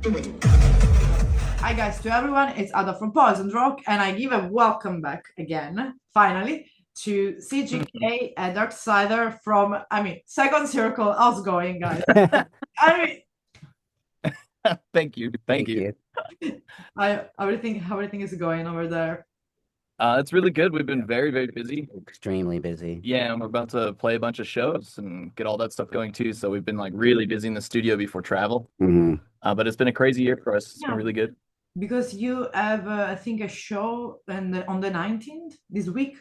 Hi guys, to everyone, it's Ada from Poison Rock, and I give a welcome back again, finally, to CGK and Darksiderz from, Second Circle. How's it going, guys? I Thank you. Thank you. everything is going over there. It's really good. We've been very, very busy. Extremely busy. Yeah, and we're about to play a bunch of shows and get all that stuff going too. So we've been like really busy in the studio before travel. But it's been a crazy year for us. It's been really good. Because you have, I think, a show on the 19th this week.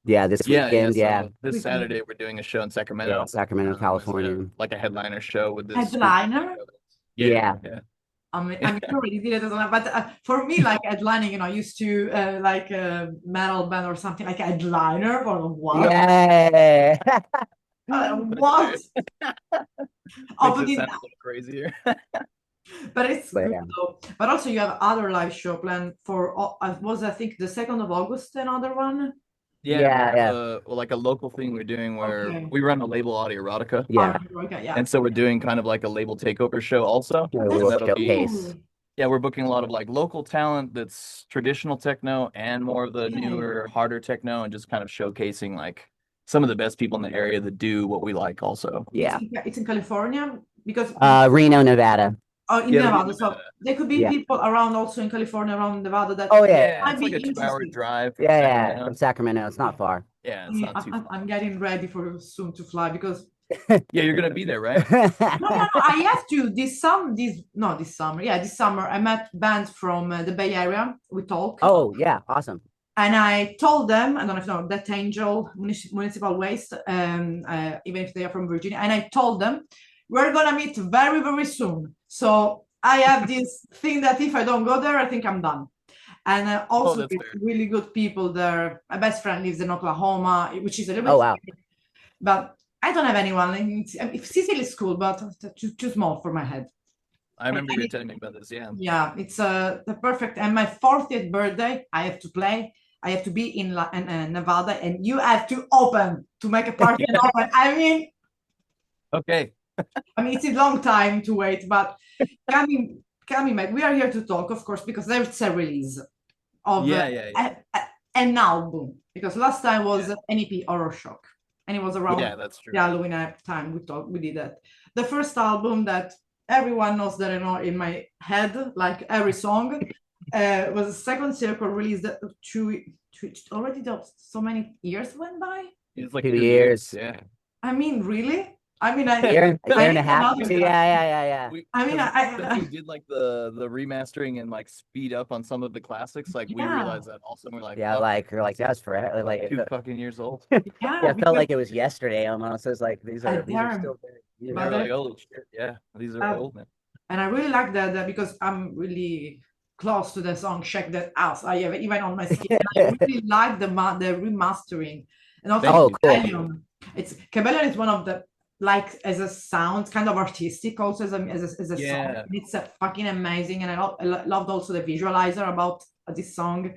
Yeah, this weekend. So this Saturday we're doing a show in Sacramento. Sacramento, California. Like a headliner show with this. Headliner? Yeah. I'm sure you did it as well, but for me, like headlining, I used to like a metal band or something like a headliner or what? Yeah. What? Makes it sound a little crazier. But it's good Yeah. though. But also you have other live show planned for I think the 2nd of August, another one. Yeah. Like a local thing we're doing where we run a label Audio Erotica. Yeah. Yeah. And so we're doing kind of like a label takeover show also. A little showcase. Yeah, we're booking a lot of like local talent that's traditional techno and more of the newer, harder techno, and just kind of showcasing like some of the best people in the area that do what we like also. Yeah. It's in California because Reno, Nevada. Oh, in Nevada. So there could be people around also in California, around Nevada that it's like a 2-hour drive. From Sacramento. It's not far. Yeah, it's not too far. I'm getting ready for soon to fly because you're gonna be there, right? No, I have to this summer. This summer I met bands from the Bay Area. We talk. Oh yeah, awesome. And I told them, I don't know if you know, Death Angel, Municipal Waste, even if they are from Virginia, and I told them we're gonna meet very, very soon. So I have this thing that if I don't go there, I think I'm done. And also really good people there. My best friend lives in Oklahoma, which is a little bit wow. But I don't have anyone. Sicily is cool, but too small for my head. I remember you telling me about this, Yeah, it's the perfect. And my 40th birthday, I have to play. I have to be in Nevada, and you have to open to make a party and open. Okay. It's a long time to wait, but coming back, we are here to talk, of course, because there's a release of an album. Because last time was an EP, Horror Shock, and it was around that's true. the Halloween time. We did that. The first album that everyone knows that I know in my head, like every song, was a Second Circle release that already so many years went by. It's like 2 years. Yeah. Really? A year and a half. Yeah. We did like the remastering and like speed up on some of the classics. Like we realized that also. We're like, we're like that's forever. Like 2 fucking years old. It felt like it was yesterday almost. It's like these are still very. They're like, holy shit, these are old, man. And I really like that because I'm really close to the song Check That Out. I have it even on my skin. I really like the remastering. And also Cabellion. Cabellion is one of the, like, as a sound, kind of artistic also as a song. It's fucking amazing. And I loved also the visualizer about this song.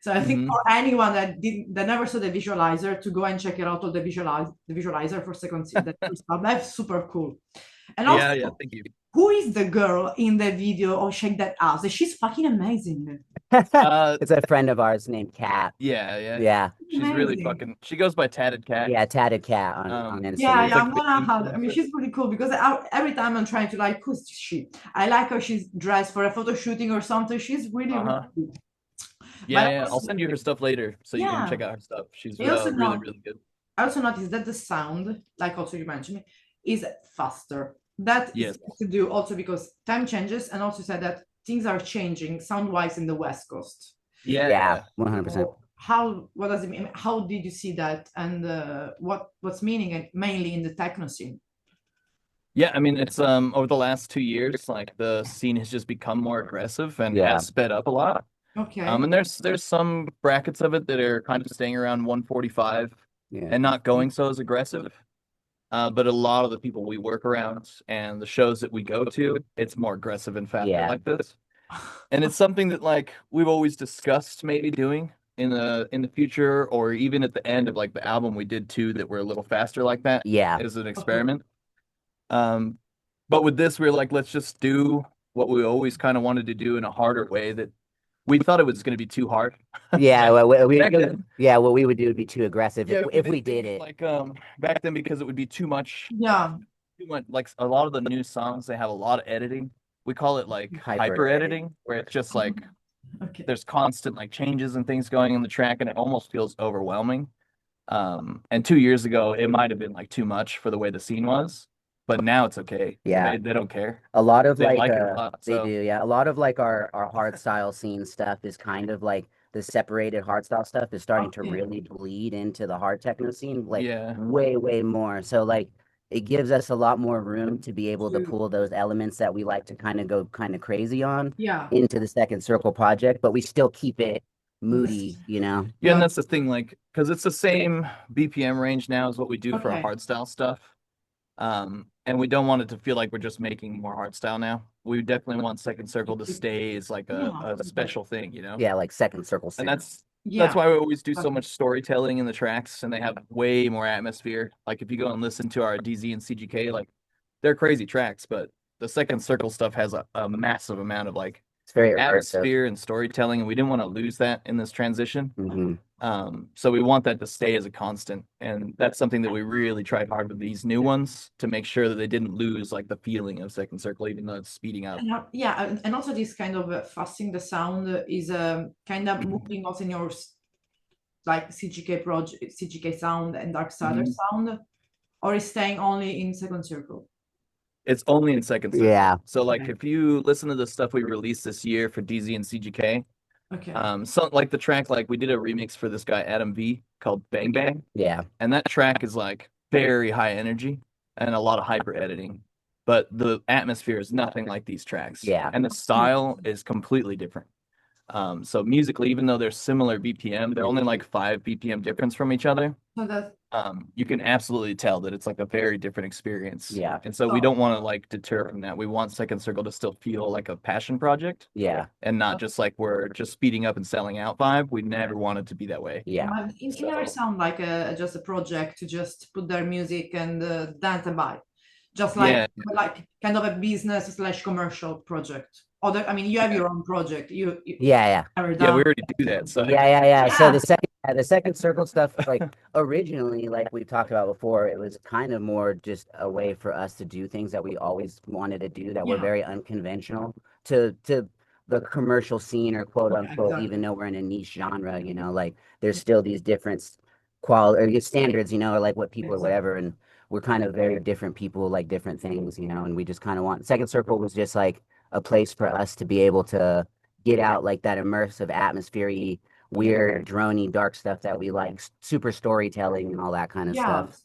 So I think for anyone that never saw the visualizer, to go and check it out, all the visualizer for Second Circle, that's super cool. And also, thank you. Who is the girl in the video of Shake That Ass? She's fucking amazing. It's a friend of ours named Kat. Yeah. She's really fucking. She goes by Tatted Cat. Yeah, Tatted Cat on Instagram. I'm gonna have. She's really cool because every time I'm trying to like, who's she? I like how she's dressed for a photo shooting or something. She's really cool. I'll send you her stuff later so you can check out her stuff. She's really good. I also noticed that the sound, like also you mentioned, is faster. That is to do also because time changes, and also said that things are changing sound-wise in the West Coast. 100%. What does it mean? How did you see that, and what's meaning it mainly in the techno scene? Yeah, it's over the last 2 years, like the scene has just become more aggressive and has sped up a lot. Okay. And there's some brackets of it that are kind of staying around 145 and not going so as aggressive. But a lot of the people we work around and the shows that we go to, it's more aggressive and faster like this. And it's something that like we've always discussed maybe doing in the future, or even at the end of like the album we did 2 that were a little faster like that. As an experiment. But with this, we're like, let's just do what we always kind of wanted to do in a harder way that we thought it was going to be too hard. Yeah, what we would do would be too aggressive if we did it. Like back then, because it would be too much. Yeah. Too much, like a lot of the new songs, they have a lot of editing. We call it like hyper editing, where it's just like there's constant like changes and things going in the track, and it almost feels overwhelming. And 2 years ago, it might have been like too much for the way the scene was, but now it's okay. Yeah, they don't care. A lot of they like it a lot, they do. Yeah, a lot of like our hard style scene stuff is kind of like the separated hard style stuff is starting to really bleed into the hard techno scene, like way more. So like it gives us a lot more room to be able to pull those elements that we like to kind of go kind of crazy on into the Second Circle project, but we still keep it moody, you know? Yeah, and that's the thing, like, because it's the same BPM range now as what we do for our hardstyle stuff. And we don't want it to feel like we're just making more hardstyle now. We definitely want Second Circle to stay as like a special thing, you know? Yeah, like Second Circle. And that's why we always do so much storytelling in the tracks, and they have way more atmosphere. Like if you go and listen to our DZ and CGK, like they're crazy tracks, but the Second Circle stuff has a massive amount of like it's very atmosphere and storytelling, and we didn't want to lose that in this transition. So we want that to stay as a constant, and that's something that we really tried hard with these new ones to make sure that they didn't lose like the feeling of Second Circle, even though it's speeding up. And also this kind of fasting the sound is kind of moving also in your like CGK project, CGK sound and Darksiderz sound, or is staying only in Second Circle? It's only in Second Circle. Yeah. So like if you listen to the stuff we released this year for DZ and CGK, so like the track, like we did a remix for this guy Adam V called Bang Bang. Yeah. And that track is like very high energy and a lot of hyper editing, but the atmosphere is nothing like these tracks. Yeah. And the style is completely different. So musically, even though they're similar BPM, they're only like 5 BPM difference from each other. You can absolutely tell that it's like a very different experience. Yeah. And so we don't want to like deter from that. We want Second Circle to still feel like a passion project. Yeah. And not just like we're just speeding up and selling out vibe. We never want it to be that way. Yeah. It never sound like just a project to just put their music and dance and vibe. Just like kind of a business / commercial project. I mean, you have your own project. We already do that. So So the second circle stuff, like originally, like we talked about before, it was kind of more just a way for us to do things that we always wanted to do that were very unconventional to the commercial scene or quote unquote, even though we're in a niche genre, you know, like there's still these different quality standards, you know, or like what people or whatever, and we're kind of very different people, like different things, you know, and we just kind of want Second Circle was just like a place for us to be able to get out like that immersive atmosphere-y, weird, droney, dark stuff that we like, super storytelling and all that kind of stuff.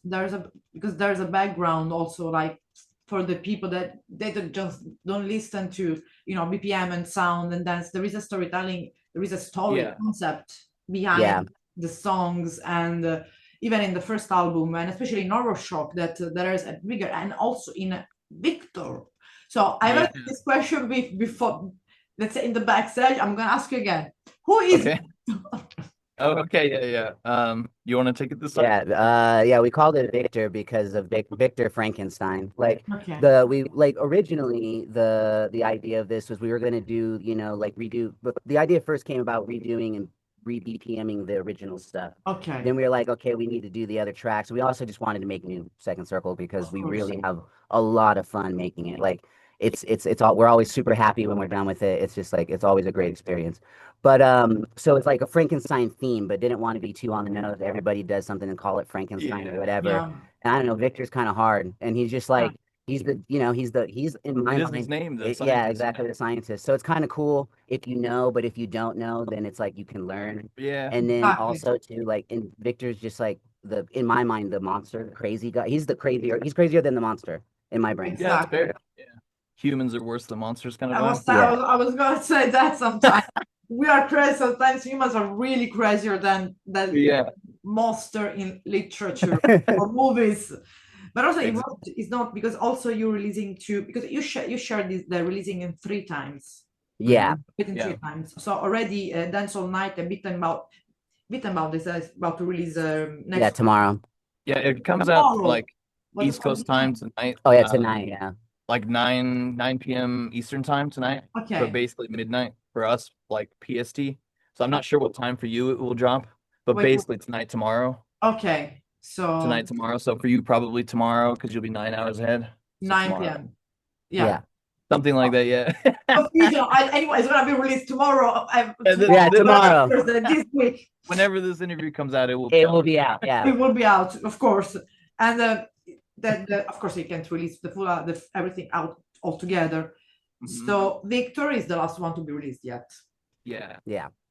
Because there's a background also, like for the people that they just don't listen to, you know, BPM and sound and dance. There is a storytelling, there is a story concept behind the songs, and even in the first album, and especially in Horror Shock, that there is a bigger, and also in Victor. So I have this question before, let's say in the backstage. I'm gonna ask you again. Who is? You want to take it this time? We called it Victor because of Victor Frankenstein. Like originally the idea of this was we were gonna do, you know, like redo, but the idea first came about redoing and re-BPMing the original stuff. Then we were like, okay, we need to do the other tracks. We also just wanted to make new Second Circle because we really have a lot of fun making it. Like it's all, we're always super happy when we're done with it. It's just like, it's always a great experience. But so it's like a Frankenstein theme, but didn't want to be too on the nose. Everybody does something and call it Frankenstein or whatever. And I don't know, Victor's kind of hard, and he's just like, he's in my mind. His name, exactly, the scientist. So it's kind of cool if you know, but if you don't know, then it's like you can learn. And then also too, like, and Victor's just like in my mind, the monster, the crazy guy. He's crazier than the monster in my brain. Yeah, it's fair. Humans are worse than monsters, kind of. I was gonna say that sometimes. We are crazy. Sometimes humans are really crazier than monster in literature or movies. But also, it's not, because also you're releasing because you shared this, they're releasing in 3 times. Within 3 times. So already, Dance All Night and Bitten About is about to release next tomorrow. It comes out like East Coast time tonight. Oh yeah, tonight. like 9 p.m. Eastern time tonight. Okay. So basically midnight for us, like PST. So I'm not sure what time for you it will drop, but basically tonight, tomorrow. Okay. So tonight, tomorrow. So for you, probably tomorrow because you'll be 9 hours ahead. So 9 tomorrow. p.m. Yeah. Something like that, yeah. Anyway, it's gonna be released tomorrow. Tomorrow. This week. Whenever this interview comes out, it will be out. Yeah, it will be out, of course. And of course, you can't release the full everything out altogether. So Victor is the last one to be released yet. Yeah.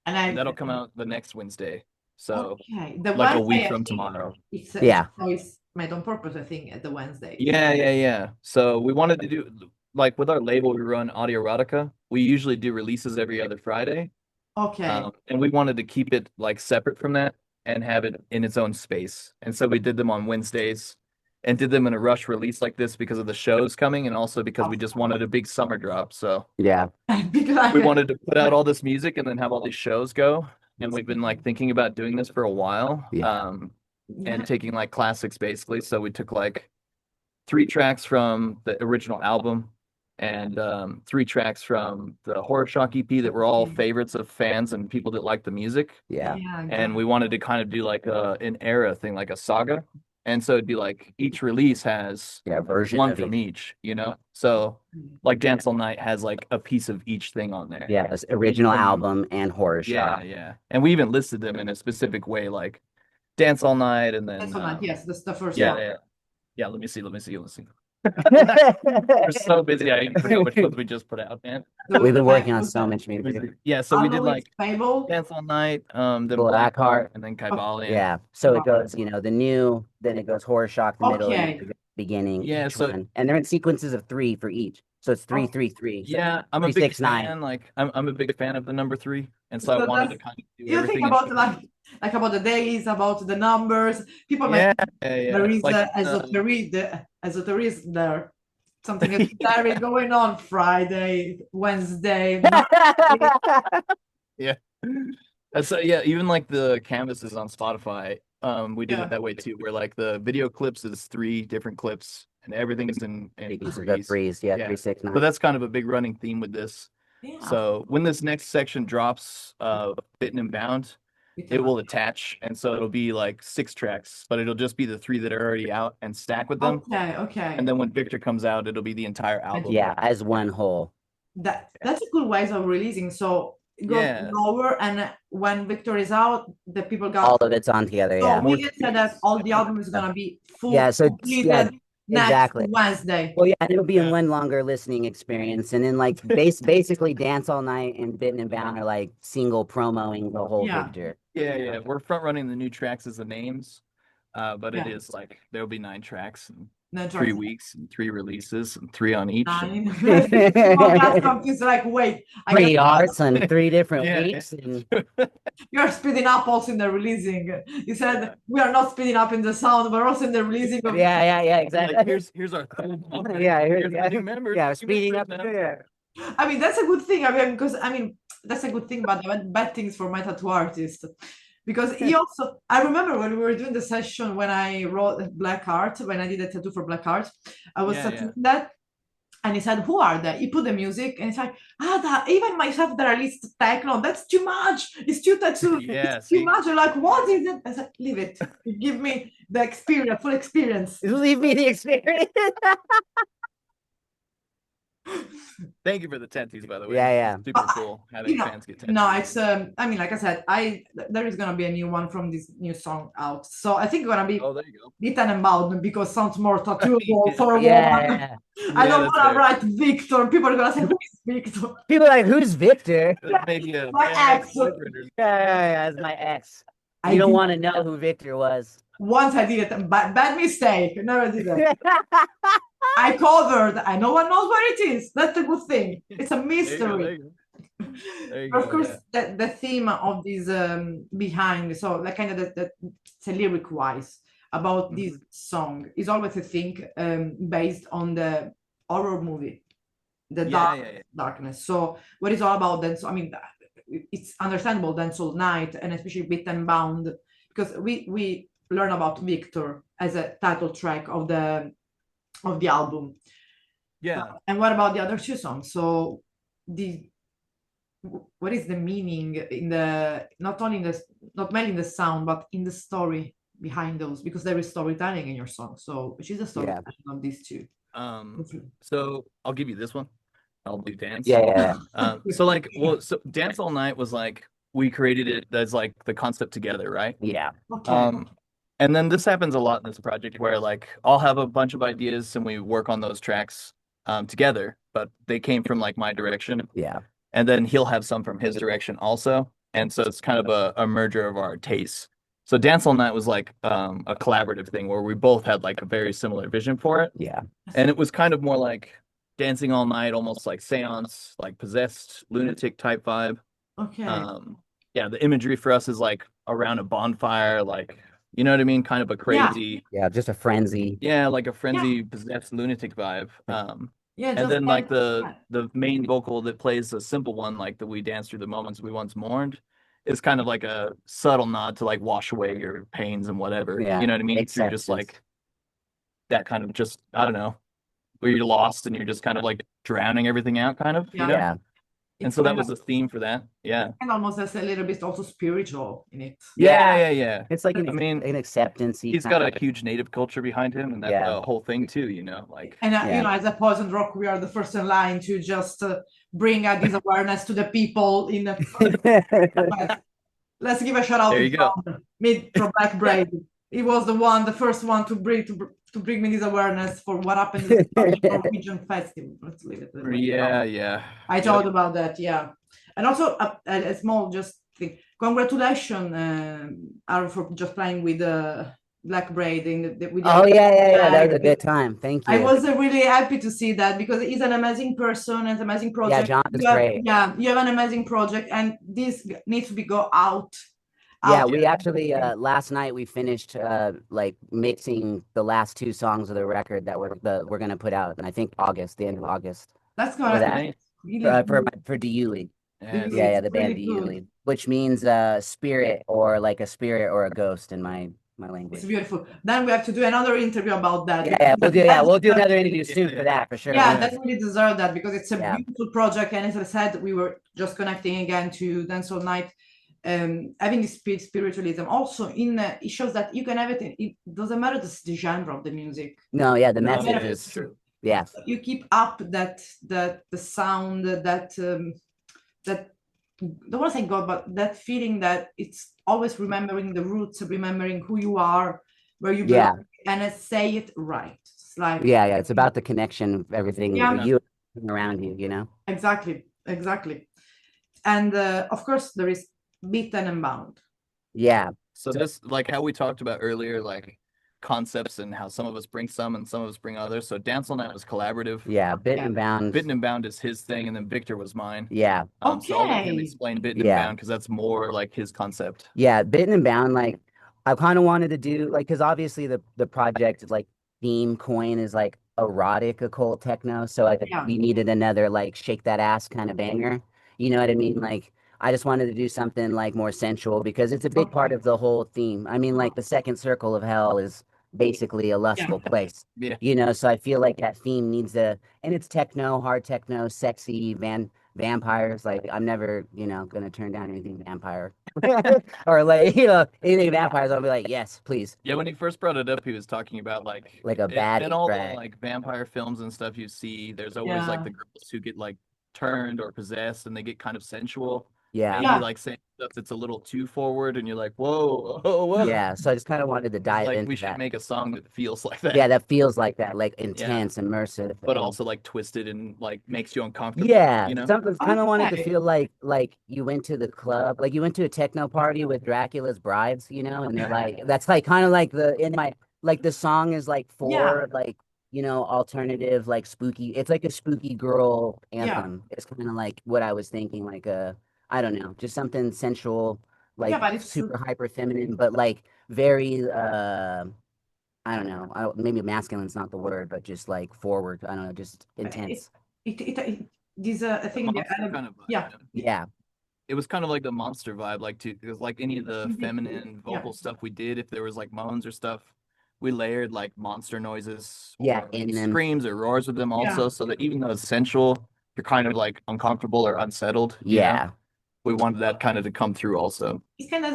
And that'll come out the next Wednesday. So the like Wednesday, a week from tomorrow. It's made on purpose, I think, at the Wednesday. Yeah. So we wanted to do, like with our label, we run Audio Erotica. We usually do releases every other Friday. Okay. And we wanted to keep it like separate from that and have it in its own space. And so we did them on Wednesdays and did them in a rush release like this because of the shows coming and also because we just wanted a big summer drop. So we wanted to put out all this music and then have all these shows go. And we've been like thinking about doing this for a while. And taking like classics basically. So we took like 3 tracks from the original album and 3 tracks from the Horror Shock EP that were all favorites of fans and people that like the music. And we wanted to kind of do like an era thing, like a saga. And so it'd be like each release has one from each, you know? So like Dance All Night has like a piece of each thing on there. Yeah, it's original album and Horror Shock. Yeah. And we even listed them in a specific way, like Dance All Night and then... Dance All Night, yes, that's the first one. Yeah, let me see. We're so busy. I forget which ones we just put out, man. We've been working on so much music. Yeah, so we did like Dance All Night, then Blackheart, and then Kybalion. Yeah, so it goes, the new, then it goes Horror Shock, the middle, and the beginning. Yeah, so and they're in sequences of 3 for each. So it's 3, 3, 3. Yeah, I'm a big fan. Like I'm a big fan of the number 3, and so I wanted to kind of do everything. You think about like about the days, about the numbers. People there is like, esotericism there. Something is going on Friday, Wednesday. So even like the canvases on Spotify, we did it that way too, where like the video clips is 3 different clips and everything is in threes. 3, 6, 9. So that's kind of a big running theme with this. So when this next section drops, Bitten and Bound, it will attach, and so it'll be like 6 tracks, but it'll just be the 3 that are already out and stack with them. Okay. And then when Victor comes out, it'll be the entire album. Yeah, as one whole. That's a good way of releasing. So it goes lower, and when Victor is out, the people got all of it's on together. So we just said that all the album is gonna be full. Next Wednesday. Well, and it'll be in one longer listening experience, and then like basically Dance All Night and Bitten and Bound are like single promoing the whole Victor. Yeah. We're front running the new tracks as the names, but it is like there'll be 9 tracks and 3 weeks and 3 releases and 3 on each. 9. It's like wait, 3 arts and 3 different weeks. And... You're speeding up also in the releasing. You said we are not speeding up in the sound, but also in the releasing. Of... Yeah, exactly. Like, here's our here's new members. Yeah, speeding up. I mean, that's a good thing. Because that's a good thing, but bad things for my tattoo artist. Because he also, I remember when we were doing the session when I wrote Blackheart, when I did a tattoo for Blackheart, I was tattooing that, and he said, "Who are they?" He put the music, and it's like, even myself that I list techno, that's too much. It's too tattoo. It's too much. I'm like, what is it? I said, leave it. Give me the experience, full experience. Leave me the experience. Thank you for the tattoos, by the way. Yeah. It's super cool having fans get tattoos. No, it's like I said, there is gonna be a new one from this new song out. So I think it's gonna be there you go. Bitten and Bound because it sounds more tattooable for a woman. I don't wanna write Victor. People are gonna say, who is Victor? People are like, who's Victor? My ex. Yeah, it's my ex. I don't want to know who Victor was. Once I did it, bad mistake. Never did it. I covered, and no one knows where it is. That's a good thing. It's a mystery. Of course, the theme of this behind, so like kind of the lyric wise about this song is always a thing based on the horror movie, the darkness. So what is all about then? So it's understandable then Soul Night and especially Bitten and Bound because we learn about Victor as a title track of the album. Yeah. And what about the other two songs? So the what is the meaning in the not only in the not merely in the sound but in the story behind those, because there is storytelling in your song. So which is the storytelling of these two? So I'll give you this one. I'll do dance. Yeah. So like, well, so Dance All Night was like we created it as like the concept together, right? Yeah. Okay. And then this happens a lot in this project where like I'll have a bunch of ideas and we work on those tracks together, but they came from like my direction. Yeah. And then he'll have some from his direction also. And so it's kind of a merger of our tastes. So Dance All Night was like a collaborative thing where we both had like a very similar vision for it. Yeah. And it was kind of more like dancing all night, almost like seance, like possessed lunatic type vibe. Okay. Yeah, the imagery for us is like around a bonfire, like you know what I mean? Kind of a crazy. Yeah, just a frenzy. Yeah, like a frenzy possessed lunatic vibe. Yeah, and then like the main vocal that plays a simple one, like that we dance through the moments we once mourned, is kind of like a subtle nod to like wash away your pains and whatever. Yeah, you know what I mean? You're just like that kind of just I don't know, where you're lost and you're just kind of like drowning everything out, kind of. You know? Yeah. And so that was the theme for that. Yeah. And almost as a little bit also spiritual in it. Yeah. It's like an acceptance. He's got a huge native culture behind him, and that's the whole thing too, you know. Like, and you know, as a Poison Rock, we are the first in line to just bring this awareness to the people. In the let's give a shout out to Mid from Black Braid. He was the first one to bring me this awareness for what happened in the Norwegian festival. Let's leave it. Yeah. I thought about that, and also a small just thing. Congratulations, for just playing with Black Braid with that was a good time. Thank you. I was really happy to see that because he's an amazing person and an amazing project. Yeah, John is great. Yeah, you have an amazing project, and this needs to be go out. Yeah, we actually last night we finished like mixing the last two songs of the record that we're gonna put out, and I think the end of August. That's good. For Diuli. Yeah, the band Diuli, which means spirit or like a spirit or a ghost in my language. It's beautiful. Then we have to do another interview about that. We'll do another interview soon for that for sure. Yeah, that really deserve that because it's a beautiful project, and as I said, we were just connecting again to Dance All Night. Having this spiritualism also it shows that you can have it. It doesn't matter the genre of the music. No, the message is true. Yeah, you keep up that the sound that don't want to say God, but that feeling that it's always remembering the roots, remembering who you are, where you belong, and say it right. It's like it's about the connection of everything you around you. You know, exactly, and of course there is Beaten and Bound. Yeah. So this, like how we talked about earlier, like concepts and how some of us bring some and some of us bring others. So Dance All Night was collaborative. Yeah, Bitten and Bound. Bitten and Bound is his thing, and then Victor was mine. Yeah. So I'll let him explain Bitten and Bound because that's more like his concept. Yeah, Bitten and Bound, like I kind of wanted to do like because obviously the project like theme coin is like erotic occult techno, so we needed another like shake that ass kind of banger. You know what I mean? Like I just wanted to do something like more sensual because it's a big part of the whole theme. I mean, like the second circle of hell is basically a lustful place. Yeah. You know, so I feel like that theme needs and it's techno, hard techno, sexy, vampires. Like I'm never, gonna turn down anything vampire. or like, anything vampires, I'll be like, yes, please. Yeah, when he first brought it up, he was talking about like a bad in all the like vampire films and stuff you see, there's always like the girls who get like turned or possessed and they get kind of sensual. Yeah. Maybe like saying stuff that's a little too forward and you're like, whoa. Yeah. So I just kind of wanted to dive into we should make a song that feels like that. Yeah, that feels like that, like intense, immersive. But also like twisted and like makes you uncomfortable. Yeah. Something kind of wanted to feel like you went to the club, like you went to a techno party with Dracula's brides, and they're like, that's like kind of like the song is like for like, alternative, like spooky. It's like a spooky girl anthem. It's kind of like what I was thinking, like I don't know, just something sensual, like but super hyper feminine, but like very, I don't know, maybe masculine's not the word, but just like forward. I don't know, just intense. These I think yeah. It was kind of like the monster vibe, like it was like any of the feminine vocal stuff we did. If there was like moans or stuff, we layered like monster noises, Yeah, or in them. screams or roars with them also, so that even though it's sensual, you're kind of like uncomfortable or unsettled. Yeah. We wanted that kind of to come through also. It's kind of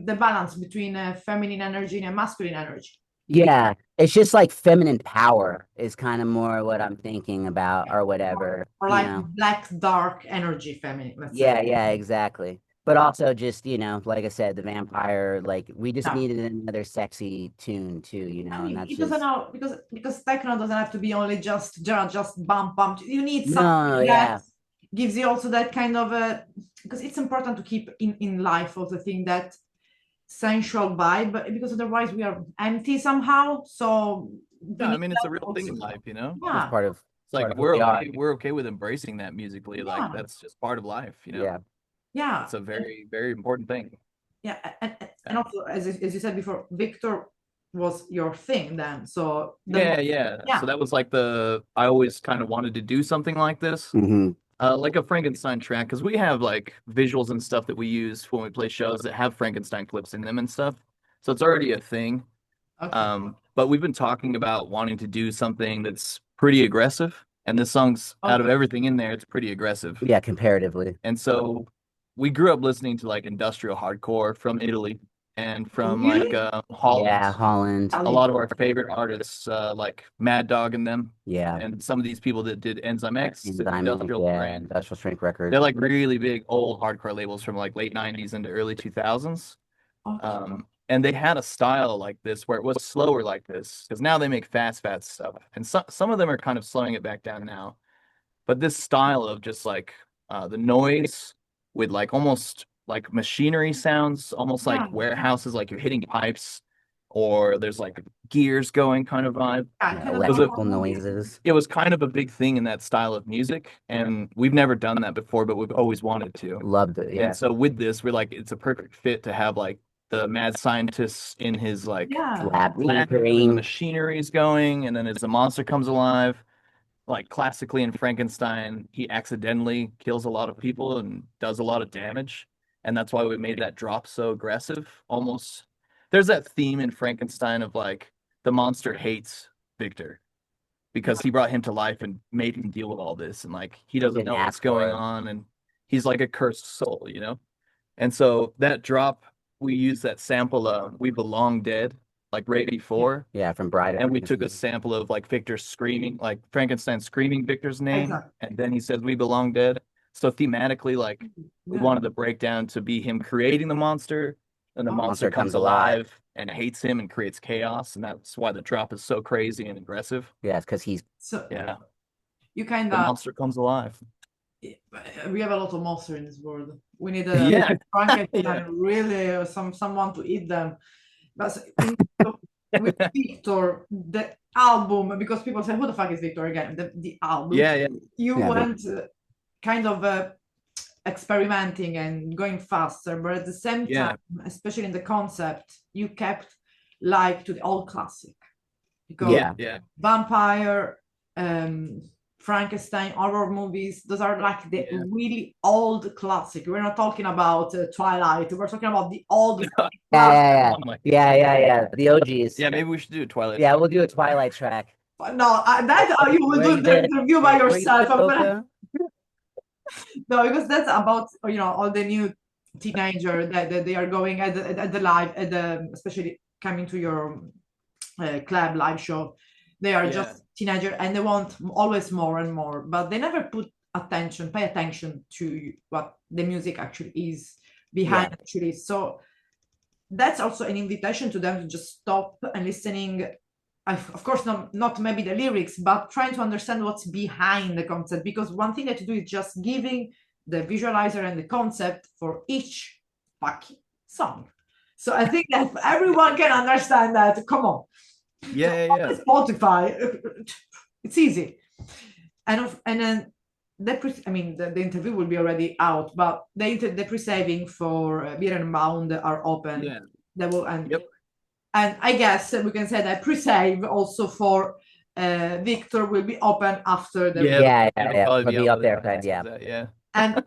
the balance between feminine energy and masculine energy. Yeah, it's just like feminine power is kind of more what I'm thinking about, or whatever. Or like black, dark energy feminine, let's say. Yeah, exactly. But also just, like I said, the vampire, like we just needed another sexy tune too, and that's it just... doesn't know because techno doesn't have to be only just bump. You need No, something that gives you also that kind of because it's important to keep in life also thing that sensual vibe, because otherwise we are empty somehow. So I mean, it's a real thing in life, It's part of... It's like we're okay with embracing that musically. Like that's just part of life, Yeah. It's a very, very important thing. Yeah, and also as you said before, Victor was your thing then. So yeah. So that was like I always kind of wanted to do something like this. Like a Frankenstein track, because we have like visuals and stuff that we use when we play shows that have Frankenstein clips in them and stuff. So it's already a thing. Okay. But we've been talking about wanting to do something that's pretty aggressive. And this song's out of everything in there, it's pretty aggressive. Yeah, comparatively. And so we grew up listening to like industrial hardcore from Italy and from like Holland. Yeah, Holland. A lot of our favorite artists, like Mad Dog and them. Yeah. And some of these people that did Enzyme X, Industrial Strength Records. They're like really big old hardcore labels from like late 90s into early 2000s. And they had a style like this where it was slower like this, because now they make fast stuff. And some of them are kind of slowing it back down now. But this style of just like the noise with like almost like machinery sounds, almost like warehouses, like you're hitting pipes, or there's like gears going kind of vibe. Electrical noises. It was kind of a big thing in that style of music, and we've never done that before, but we've always wanted to. Loved it, yeah. And so with this, we're like, it's a perfect fit to have like the mad scientists in his like lab, the machinery is going, and then as the monster comes alive, like classically in Frankenstein, he accidentally kills a lot of people and does a lot of damage. And that's why we made that drop so aggressive. Almost there's that theme in Frankenstein of like the monster hates Victor because he brought him to life and made him deal with all this, and like he doesn't know what's going on, and he's like a cursed soul, And so that drop, we used that sample of We Belong Dead, like right before. Yeah, from Bride. And we took a sample of like Victor screaming, like Frankenstein screaming Victor's name, and then he says We Belong Dead. So thematically, like we wanted the breakdown to be him creating the monster, and the monster comes alive and hates him and creates chaos, and that's why the drop is so crazy and aggressive. Yeah, it's because he's you kind the of monster comes alive. We have a lot of monsters in this world. We need a Frankenstein, really someone to eat them. But with Victor, the album, because people say, who the fuck is Victor again? The album. You went kind of experimenting and going faster, but at the same time, especially in the concept, you kept like to the old classic. Because vampire, Frankenstein, horror movies, those are like the really old classic. We're not talking about Twilight. We're talking about the old. Yeah. The OGs. Yeah, maybe we should do a Twilight. Yeah, we'll do a Twilight track. No, that you will do the interview by yourself. No, because that's about all the new teenager that they are going at the live especially coming to your club live show. They are just teenager and they want always more and more, but they never pay attention to what the music actually is behind actually. So that's also an invitation to them to just stop and listening. Of course, not maybe the lyrics, but trying to understand what's behind the concept. Because one thing that you do is just giving the visualizer and the concept for each fucking song. So I think that everyone can understand that. Come on. Spotify, it's easy. And then the interview will be already out, but the pre-saving for Beer and Bound are open. And I guess we can say that pre-save also for Victor will be open after the will be up there. And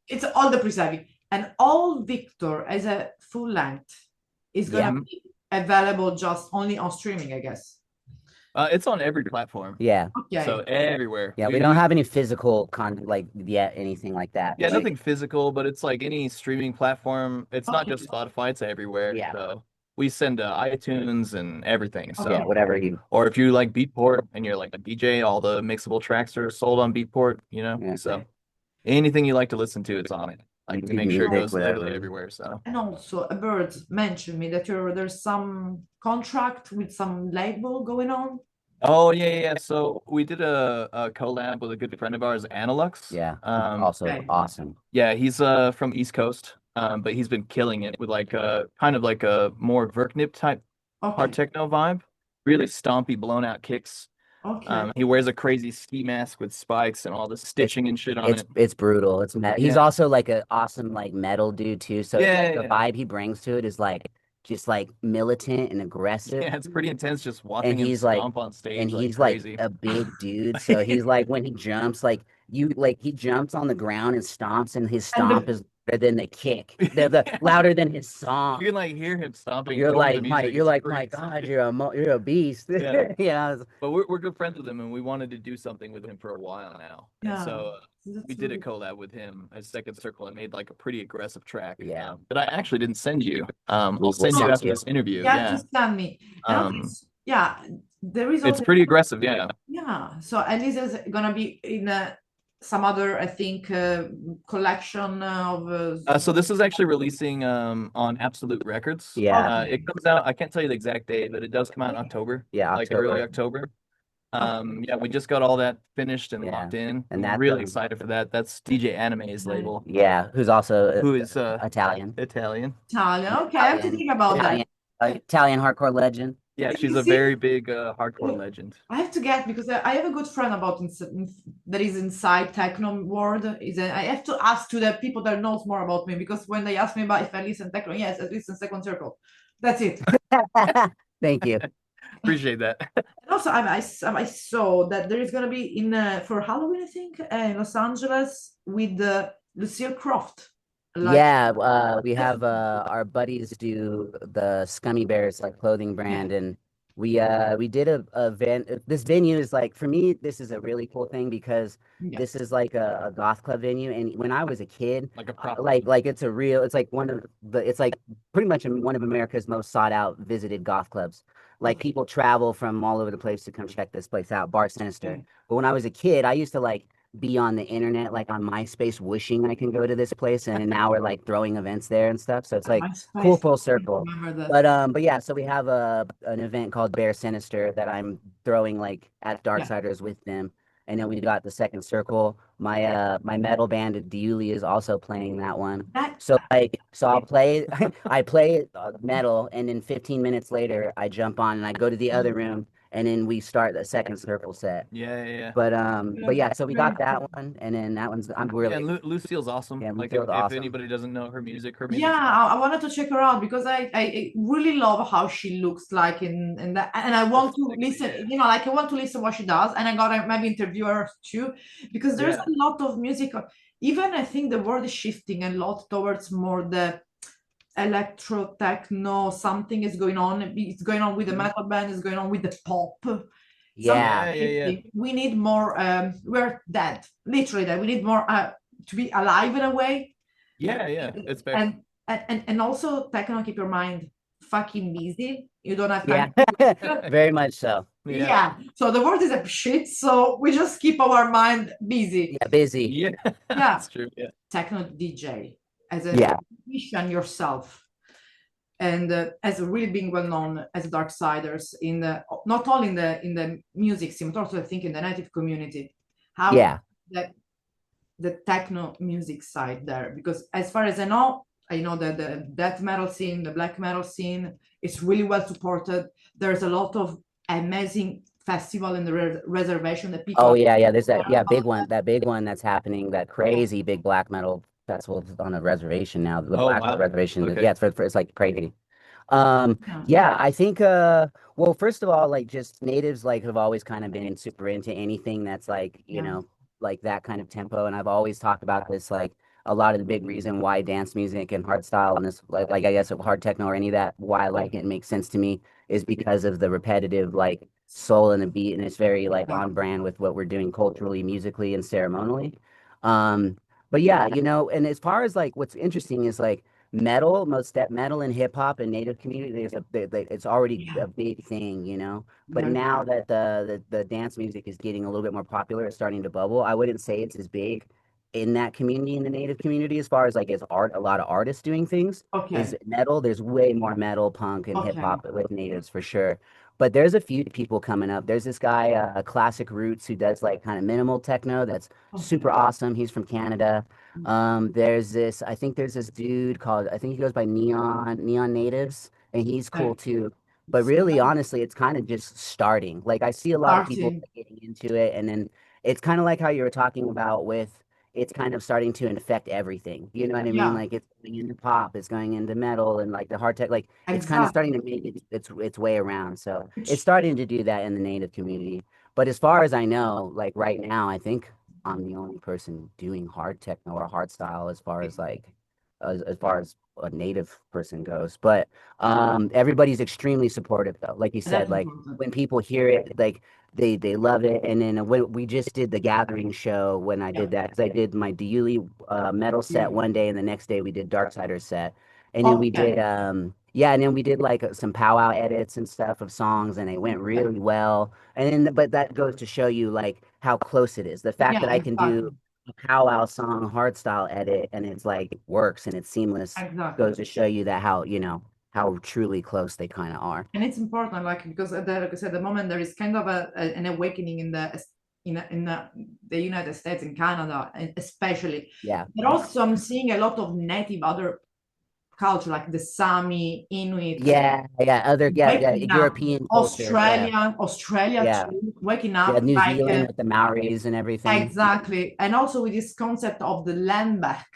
it's all the pre-saving, and all Victor as a full length is gonna be available just only on streaming, I guess. It's on every platform. Yeah. Okay. So everywhere. Yeah, we don't have any physical like yet, anything like that. Yeah, nothing physical, but it's like any streaming platform. It's not just Spotify, it's everywhere. Yeah. So we send iTunes and everything. So yeah, whatever you. Or if you like Beatport and you're like a DJ, all the mixable tracks are sold on Beatport, you know? Yeah. So anything you like to listen to, it's on it. Like to make sure it Music, goes whatever. literally everywhere. So And also, a bird mentioned me that there's some contract with some label going on. Oh yeah. So we did a collab with a good friend of ours, Analux. Yeah. Also awesome. Yeah, he's from East Coast. But he's been killing it with like kind of like a more Verknip type hard techno vibe. Really stompy, blown out kicks. Okay. He wears a crazy ski mask with spikes and all the stitching and shit on it. It's brutal. It's he's also like an awesome like metal dude too. So the vibe he brings to it is like just like militant and aggressive. Yeah, it's pretty intense just watching him stomp on stage. And he's crazy. like a big dude. So he's like when he jumps, like he jumps on the ground and stomps, and his stomp is louder than the kick. They're louder than his song. You can like hear him stomping. You're like my God, you're a beast. Yeah. Yeah. But we're good friends with him, and we wanted to do something with him for a while now. Yeah. And so we did a collab with him at Second Circle and made like a pretty aggressive track. Yeah. That I actually didn't send you. I'll send you after this interview. Yeah, just send me. Yeah, there is. It's pretty aggressive. Yeah. Yeah. So at least it's gonna be in some other, I think, collection of. So this is actually releasing on Absolute Records. Yeah. It comes out. I can't tell you the exact date, but it does come out in October. Yeah, like early October. Yeah, we just got all that finished and locked in. And I'm really excited for that. That's DJ Anime's label. Yeah, who's also Italian. Okay, I have to think about that. Italian hardcore legend. Yeah, she's a very big hardcore legend. I have to get, because I have a good friend that is inside techno world. I have to ask to the people that knows more about me, because when they ask me about if I listen techno, yes, I listen Second Circle. That's it. Thank you. Appreciate that. And also, I saw that there is gonna be for Halloween, I think, in Los Angeles with Lucille Croft. We have our buddies do the Scummy Bears like clothing brand, and we did a event. This venue is like, for me, this is a really cool thing because this is like a goth club venue, and when I was a kid, like a prop, like it's like it's like pretty much one of America's most sought out visited goth clubs. Like people travel from all over the place to come check this place out, Bar Sinister. But when I was a kid, I used to like be on the internet, like on MySpace, wishing I can go to this place, and now we're like throwing events there and stuff. So it's like cool full circle. But yeah, so we have an event called Bear Sinister that I'm throwing like at Darksiderz with them, and then we got the Second Circle. My metal band Diuli is also playing that one. So I'll play I play metal, and then 15 minutes later I jump on and I go to the other room, and then we start the Second Circle set. Yeah. But yeah, so we got that one, and then that one's and Lucille's awesome. Yeah, like Lucille's if anybody doesn't know her music. Yeah, I wanted to check her out because I really love how she looks like in that, and I want to listen. You know, like I want to listen what she does, and I gotta maybe interview her too, because there's a lot of music. Even I think the world is shifting a lot towards more the electro techno. Something is going on. It's going on with the metal band. It's going on with the pop. Yeah. We need more. We're dead, literally dead. We need more to be alive in a way. Yeah. It's better. And also techno. Keep your mind fucking busy. You don't have time. Very much so. Yeah. So the world is a shit. So we just keep our mind busy. Yeah, busy. Yeah. That's true. Yeah. Techno DJ as a musician yourself, and as really being well known as Darksiderz in not only in the music scene, but also I think in the native community. How the techno music side there, because as far as I know that the death metal scene, the black metal scene is really well supported. There's a lot of amazing festival in the reservation that people. Oh yeah, there's that big one that's happening. That crazy big black metal festival on a reservation now. The black metal reservation. Okay. Yeah, it's like crazy. I think well, first of all, like just natives like have always kind of been super into anything that's like you know like that kind of tempo, and I've always talked about this like a lot of the big reason why dance music and hardstyle and this like I guess hard techno or any of that, why I like it makes sense to me is because of the repetitive like soul and the beat, and it's very like on brand with what we're doing culturally, musically, and ceremonially. But yeah, and as far as like what's interesting is like metal, most step metal and hip hop and native community, it's already a big thing, But now that the dance music is getting a little bit more popular, it's starting to bubble. I wouldn't say it's as big in that community, in the native community, as far as like as art, a lot of artists doing things. Is metal. There's way more metal, punk, and hip hop with natives for sure. But there's a few people coming up. There's this guy, Classic Roots, who does like kind of minimal techno. That's super awesome. He's from Canada. I think there's this dude called, I think he goes by Neon Natives, and he's cool too. But really, honestly, it's kind of just starting. Like I see a lot of people getting into it, and then it's kind of like how you were talking about with it's kind of starting to infect everything. You know what I mean? Like it's going into pop, it's going into metal, and like the hard tech, like it's kind of starting to make its way around. So it's starting to do that in the native community. But as far as I know, like right now, I think I'm the only person doing hard techno or hard style as far as like as far as a native person goes. But everybody's extremely supportive though. Like you said, like when people hear it, like they love it. And then when we just did the gathering show when I did that, because I did my Diuli metal set one day, and the next day we did Darksiderz set. And then we did and then we did like some powwow edits and stuff of songs, and they went really well. And then but that goes to show you like how close it is. The fact that I can do a powwow song hardstyle edit and it's like works and it's seamless goes to show you that how truly close they kind of are. And it's important, like because like I said, at the moment there is kind of an awakening in the United States and Canada, especially. Yeah. But also I'm seeing a lot of native other culture, like the Sami, Inuit. Other European culture, Australia too, waking up. New Zealand with the Maoris and everything. Exactly. And also with this concept of the land back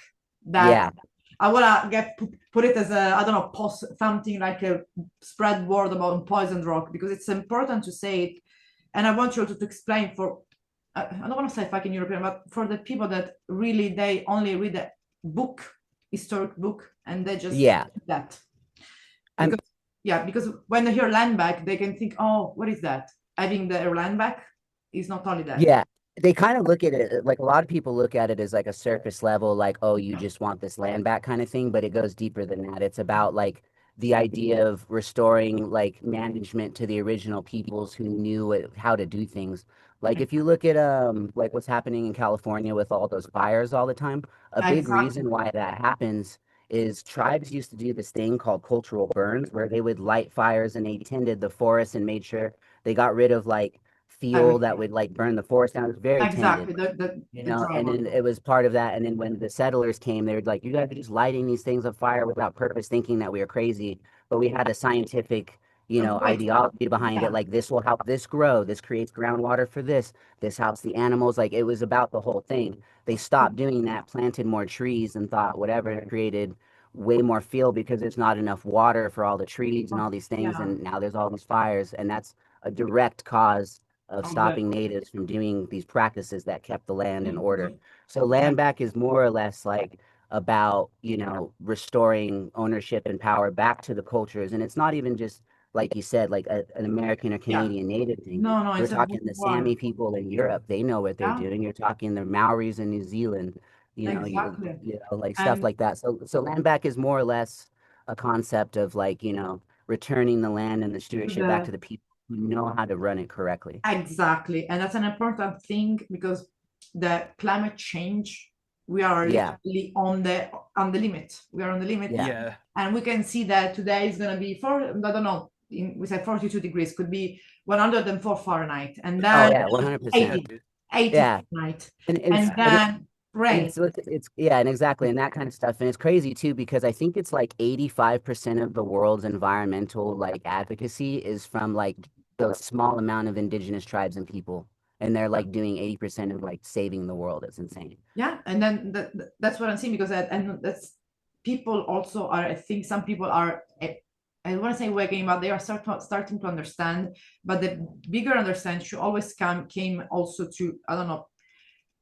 that I want to put it as I don't know, post something like a spread word about poisoned rock, because it's important to say it. And I want you also to explain I don't want to say fucking European, but for the people that really, they only read a book, historic book, and they just that. Because when they hear land back, they can think, oh, what is that? Having the land back is not only that. Yeah. They kind of look at it like a lot of people look at it as like a surface level, like, oh, you just want this land back kind of thing, but it goes deeper than that. It's about like the idea of restoring like management to the original peoples who knew how to do things. Like if you look at like what's happening in California with all those fires all the time, a big reason why that happens is tribes used to do this thing called cultural burns, where they would light fires and they tended the forest and made sure they got rid of like fuel that would like burn the forest down. It was very tended, and then it was part of that. And then when the settlers came, they were like, you guys are just lighting these things on fire without purpose, thinking that we were crazy. But we had a scientific ideology behind it, like this will help this grow, this creates groundwater for this helps the animals. Like it was about the whole thing. They stopped doing that, planted more trees, and thought whatever, created way more fuel because there's not enough water for all the trees and all these things, and now there's all these fires, and that's a direct cause of stopping natives from doing these practices that kept the land in order. So land back is more or less like about restoring ownership and power back to the cultures. And it's not even just like you said, like an American or Canadian native thing. No, we're talking the Sami people in Europe. They know what they're doing. You're talking the Maoris in New Zealand, like stuff like that. So land back is more or less a concept of like returning the land and the stewardship back to the people who know how to run it correctly. Exactly. And that's an important thing, because the climate change, we are literally on the limit. We are on the limit. And we can see that today is going to be I don't know, we said 42 degrees, could be 104 Fahrenheit. And then 100%. 80 Fahrenheit. And then rain. And exactly, and that kind of stuff. And it's crazy too, because I think it's like 85% of the world's environmental like advocacy is from like the small amount of indigenous tribes and people, and they're like doing 80% of like saving the world. It's insane. And then that's what I'm saying, because and that's people also are, I think some people are, I don't want to say waking, but they are starting to understand. But the bigger understanding should always came also to, I don't know,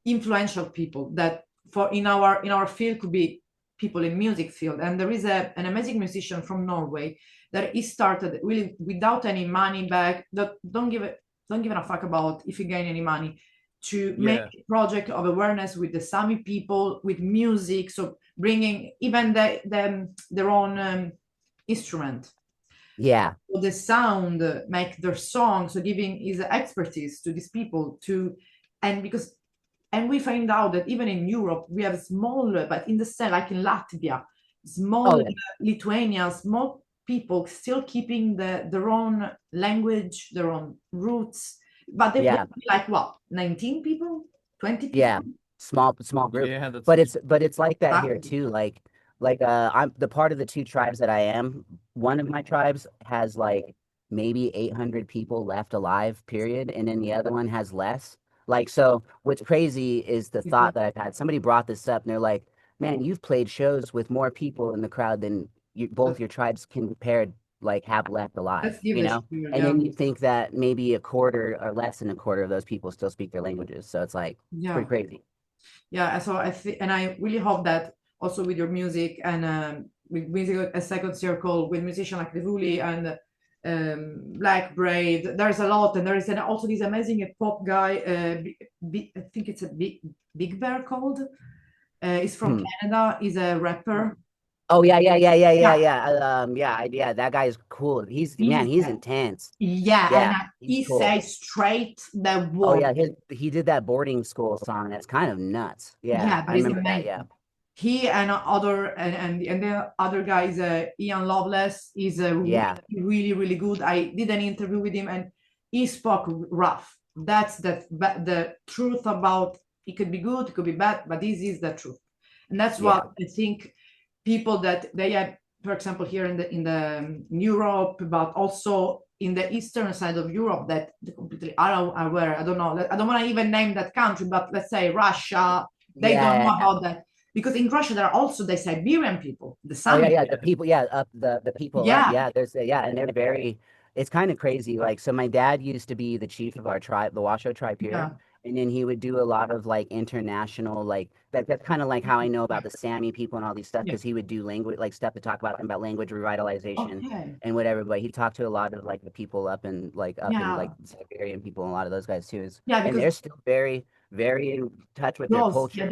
influential people that for in our field could be people in music field. And there is an amazing musician from Norway that he started really without any money back. Don't give a fuck about if you gain any money, to make a project of awareness with the Sami people, with music, so bringing even their own instrument. Yeah. So the sound, make their songs, so giving his expertise to these people and we find out that even in Europe we have small, but in the same, like in Latvia, small Lithuania, small people still keeping their own language, their own roots, but they like what, 19 people, 20 people? Yeah, small group. Yeah, but it's like that here too. Like I'm the part of the two tribes that I am. One of my tribes has like maybe 800 people left alive, period, and then the other one has less. Like, so what's crazy is the thought that I've had. Somebody brought this up and they're like, man, you've played shows with more people in the crowd than both your tribes compared like have left alive, you know? And then you think that maybe a quarter or less than a quarter of those people still speak their languages. So it's like pretty crazy. Yeah, so I really hope that also with your music and with music a second circle with musicians like Revuli and Black Braid, there's a lot, and there is also this amazing pop guy, I think it's a Big Bear called. He's from Canada. He's a rapper. Oh yeah. That guy is cool. He's intense. Yeah, and he says straight the word. Oh yeah, he did that boarding school song. That's kind of nuts. Yeah, I remember that. Yeah. He and the other guy is Ian Loveless. Is really, really good. I did an interview with him and he spoke rough. That's the truth about it. Could be good, it could be bad, but this is the truth. And that's what I think people that they have, for example, here in Europe, but also in the eastern side of Europe, that they completely are aware. I don't know. I don't want to even name that country, but let's say Russia. They don't know about that. Because in Russia, there are also the Siberian people, the Sami. The people, the people. And they're very, it's kind of crazy. Like, so my dad used to be the chief of our tribe, the Washoe tribe here. And then he would do a lot of like international, like that's kind of like how I know about the Sami people and all these stuff, because he would do language, like stuff to talk about language revitalization and whatever. But he talked to a lot of like the people up in Siberian people and a lot of those guys too. And they're still very, very in touch with their culture. Yeah,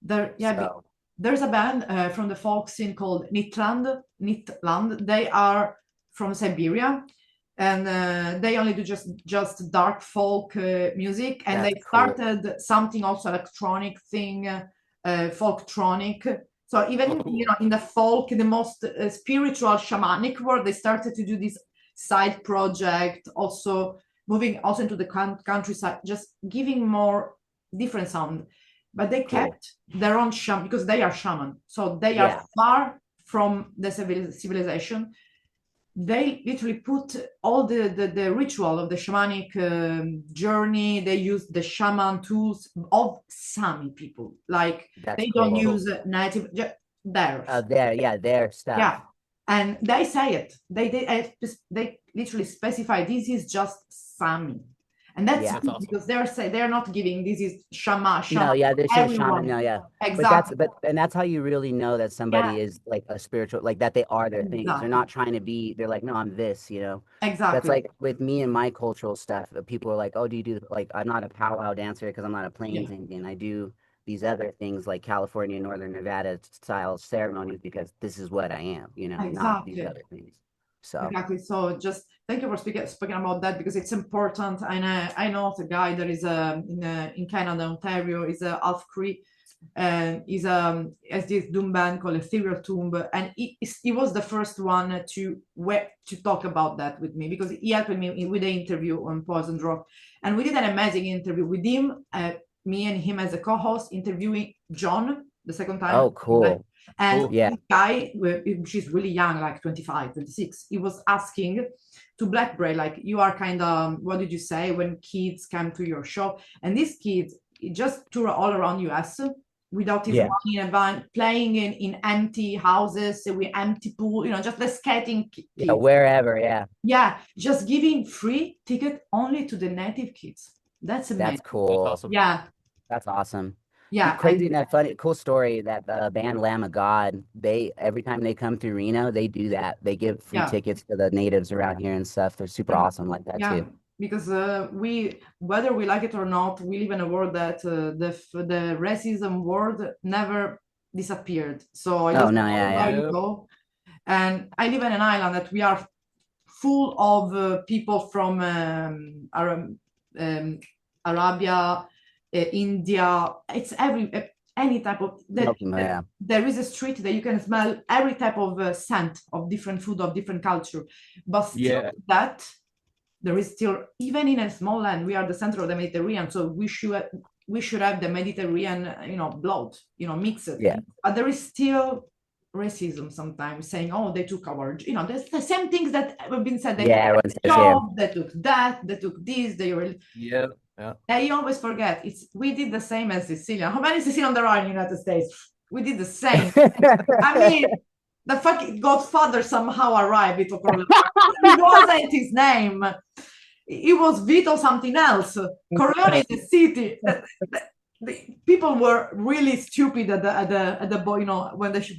they're very close. There's a band from the folk scene called Nitland. They are from Siberia, and they only do just dark folk music. And they started something also electronic thing, folktronic. So even in the folk, the most spiritual shamanic world, they started to do this side project, also moving also into the countryside, just giving more different sound. But they kept their own shaman, because they are shaman. So they are far from the civilization. They literally put all the ritual of the shamanic journey. They use the shaman tools of Sami people. Like they don't use native, their stuff. Yeah. And they say it. They literally specify this is just Sami, and that's because they're not giving this is shaman. No, this is shaman. No, exactly. But that's how you really know that somebody is like a spiritual, like that they are their things. They're not trying to be. They're like, no, I'm this. Exactly. That's like with me and my cultural stuff. People are like, oh, do you do like? I'm not a powwow dancer because I'm not a plains Indian. I do these other things like California, Northern Nevada style ceremonies because this is what I am, not these other things. So exactly. So just thank you for speaking about that, because it's important. And I know the guy that is in Canada, Ontario, is Alf Cree, and has this doom band called Ethereal Tomb, and he was the first one to talk about that with me, because he helped me with the interview on Poison Rock, and we did an amazing interview with him. Me and him as a co-host interviewing John the second time. Oh, cool. And this guy, she's really young, like 25, 26. He was asking to Black Braid, like, you are kind of, what did you say when kids come to your show? And these kids just tour all around US without his money in a van, playing in empty houses with empty pool, just the skating kids. Yeah, wherever, Yeah, just giving free ticket only to the native kids. That's amazing. That's cool. That's awesome. Yeah. That's awesome. Yeah, crazy and that funny, cool story that the band Lamb of God, they every time they come through Reno, they do that. They give free tickets to the natives around here and stuff. They're super awesome like that too. Because we, whether we like it or not, we live in a world that the racism word never disappeared. So I don't know where you go. And I live in an island that we are full of people from Arabia, India. It's any type of there is a street that you can smell every type of scent of different food of different culture, but still that there is still, even in a small land, we are the center of the Mediterranean, so we should have the Mediterranean, blood, mixed. But there is still racism sometimes, saying, oh, they took our, there's the same things that have been said. They took job, they took that, they took this, they were you always forget, we did the same as Sicilian. How many Sicilians there are in the United States? We did the same. I mean, the fucking Godfather somehow arrived, Vito Corleone. It wasn't his name. It was Vito something else. Corleone is a city. The people were really stupid at the when they should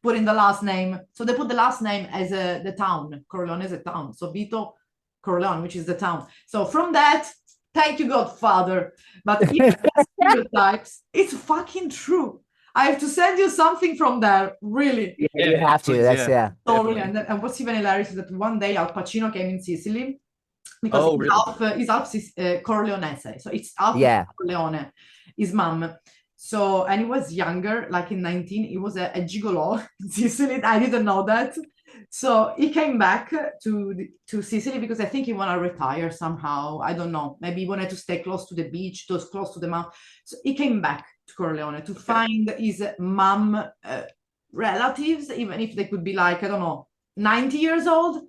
put in the last name. So they put the last name as the town. Corleone is a town. So Vito Corleone, which is the town. So from that, thank you, Godfather. But stereotypes, it's fucking true. I have to send you something from there, really. Yeah, you have to. That's Totally. And what's even hilarious is that one day Al Pacino came in Sicily because he's half Corleonese, so it's half Corleone, his mom. So, and he was younger, like in 19, he was a gigolo in Sicily. I didn't know that. So he came back to Sicily because I think he wanted to retire somehow. I don't know. Maybe he wanted to stay close to the beach, close to the mountain. So he came back to Corleone to find his mom relatives, even if they could be like, I don't know, 90 years old.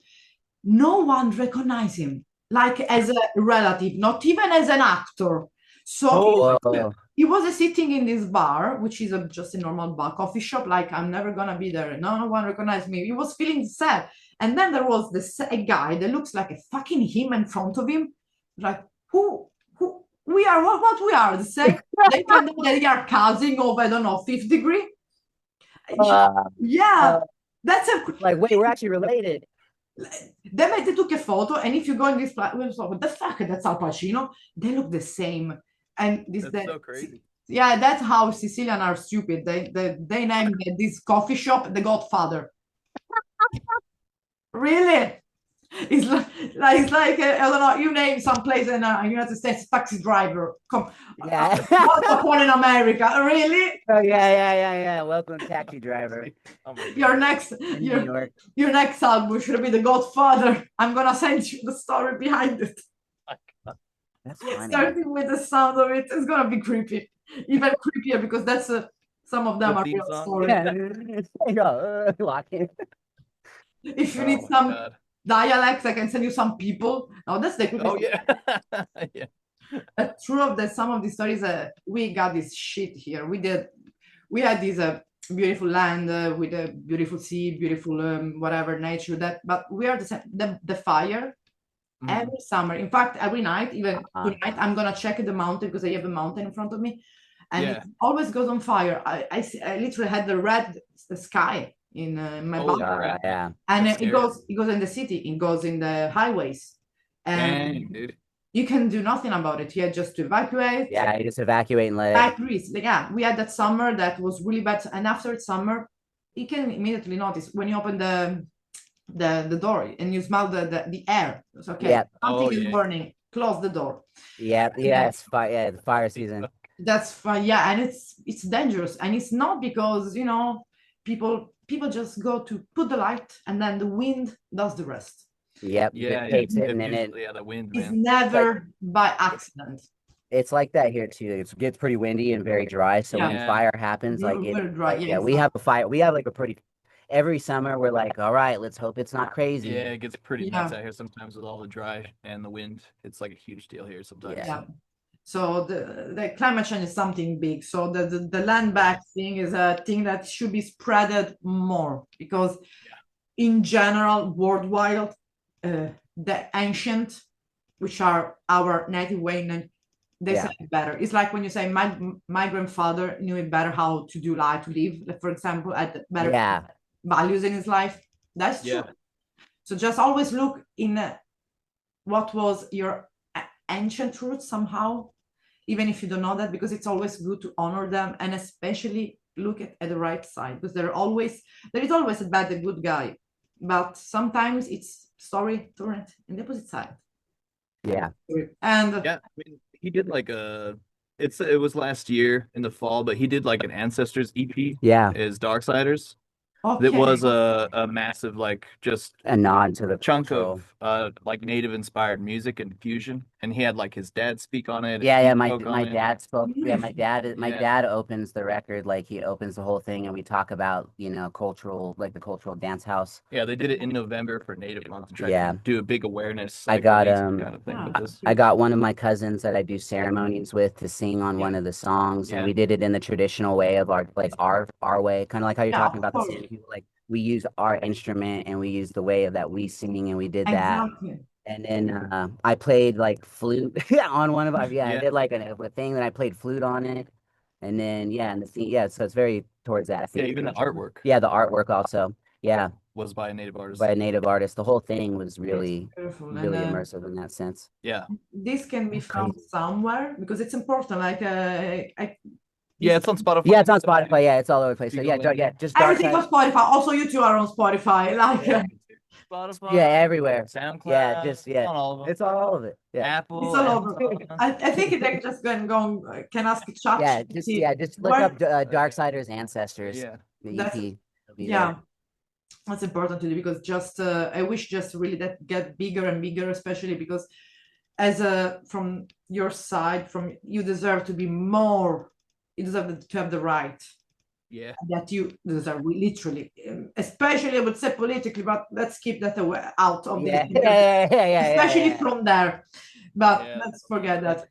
No one recognized him like as a relative, not even as an actor. So he was sitting in this bar, which is just a normal bar, coffee shop, like I'm never gonna be there. No one recognized me. He was feeling sad. And then there was a guy that looks like a fucking him in front of him. Like, who we are, what we are, the same. They find out that they are cousin of, I don't know, fifth degree. That's like, wait, we're actually related. They took a photo, and if you go in this platform, what the fuck, that's Al Pacino. They look the same, and that's so crazy. Yeah, that's how Sicilians are stupid. They named this coffee shop the Godfather. Really? It's like I don't know. You name some place in United States, taxi driver. Come, what's the point in America? Really? Oh yeah. Welcome, taxi driver. Your next album should be The Godfather. I'm gonna send you the story behind it. That's funny. Starting with the sound of it, it's gonna be creepy, even creepier because that's some of them are real stories. If you need some dialects, I can send you some people. Now that's the true of that. Some of the stories we got this shit here. We had this beautiful land with a beautiful sea, beautiful whatever nature. But we are the fire every summer. In fact, every night, even tonight, I'm gonna check the mountain because I have a mountain in front of me, and it always goes on fire. I literally had the sky in my bunker, and it goes in the city, it goes in the highways, and you can do nothing about it. You just to evacuate. Yeah, you just evacuate and let it. We had that summer that was really bad, and after summer, you can immediately notice when you open the door and you smell the air. It's okay. Something is burning. Close the door. It's the fire season. That's fine. Yeah, and it's dangerous, and it's not because people just go to put the light and then the wind does the rest. The wind is never by accident. It's like that here too. It gets pretty windy and very dry. So when fire happens, we have a fire. We have like a pretty. Every summer we're like, all right, let's hope it's not crazy. Yeah, it gets pretty nuts out here sometimes with all the dry and the wind. It's like a huge deal here sometimes. Yeah. So the climate change is something big. So the land back thing is a thing that should be spreaded more because in general, worldwide, the ancient, which are our native way, they say it better. It's like when you say my grandfather knew it better how to do life, to live, like, for example, at better values in his life. That's true. So just always look in what was your ancient roots somehow, even if you don't know that, because it's always good to honor them, and especially look at the right side, because there is always a bad and good guy, but sometimes it's story turned in the opposite side. And I mean, he did like it was last year in the fall, but he did like an Ancestors EP. Is Darksiderz. It was a massive, like, just a nod to the chunk of like native inspired music and fusion, and he had like his dad speak on it. My dad spoke. My dad opens the record, like he opens the whole thing, and we talk about cultural, like the cultural dance house. Yeah, they did it in November for Native Month to try to do a big awareness. I got kind of thing with this. I got one of my cousins that I do ceremonies with to sing on one of the songs, and we did it in the traditional way of our way, kind of like how you're talking about the singing people. Like we use our instrument and we use the way that we sing, and we did that. And then I played like flute on one of our I did like a thing that I played flute on it, and then and the scene so it's very towards that. Even the artwork. The artwork also was by a native artist. The whole thing was really really immersive in that sense. This can be found somewhere because it's important. Like it's on Spotify. It's on Spotify. It's all over the place. So just everything on Spotify. Also, you two are on Spotify. Like Spotify. Everywhere. SoundCloud. On all of them. It's on all of it. Apple. It's all over. I think they just can ask chat. Just look up Darksiderz Ancestors. That's important to do, because just I wish just really that get bigger and bigger, especially because as from your side, you deserve to be more. You deserve to have the right. That you deserve, literally, especially I would say politically, but let's keep that out of especially from there. But let's forget that.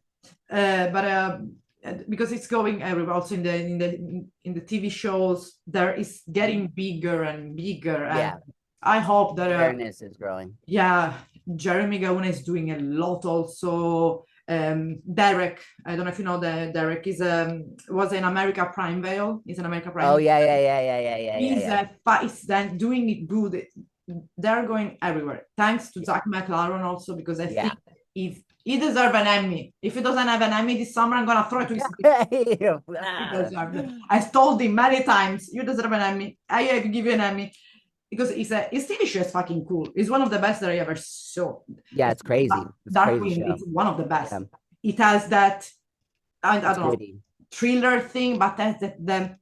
Because it's going everywhere. Also in the TV shows, there is getting bigger and bigger. And I hope that awareness is growing. Jeremy Gauna is doing a lot also. Derek, I don't know if you know Derek was in America Prime Veil. He's an America Prime. He's then doing it good. They're going everywhere. Thanks to Zach McLaren also, because I think he deserves an Emmy. If he doesn't have an Emmy this summer, I'm gonna throw it to his I told him many times, you deserve an Emmy. I have to give you an Emmy. Because his TV show is fucking cool. It's one of the best that I ever saw. It's crazy. Darkwing is one of the best. It has that, I don't know, thriller thing, but that's the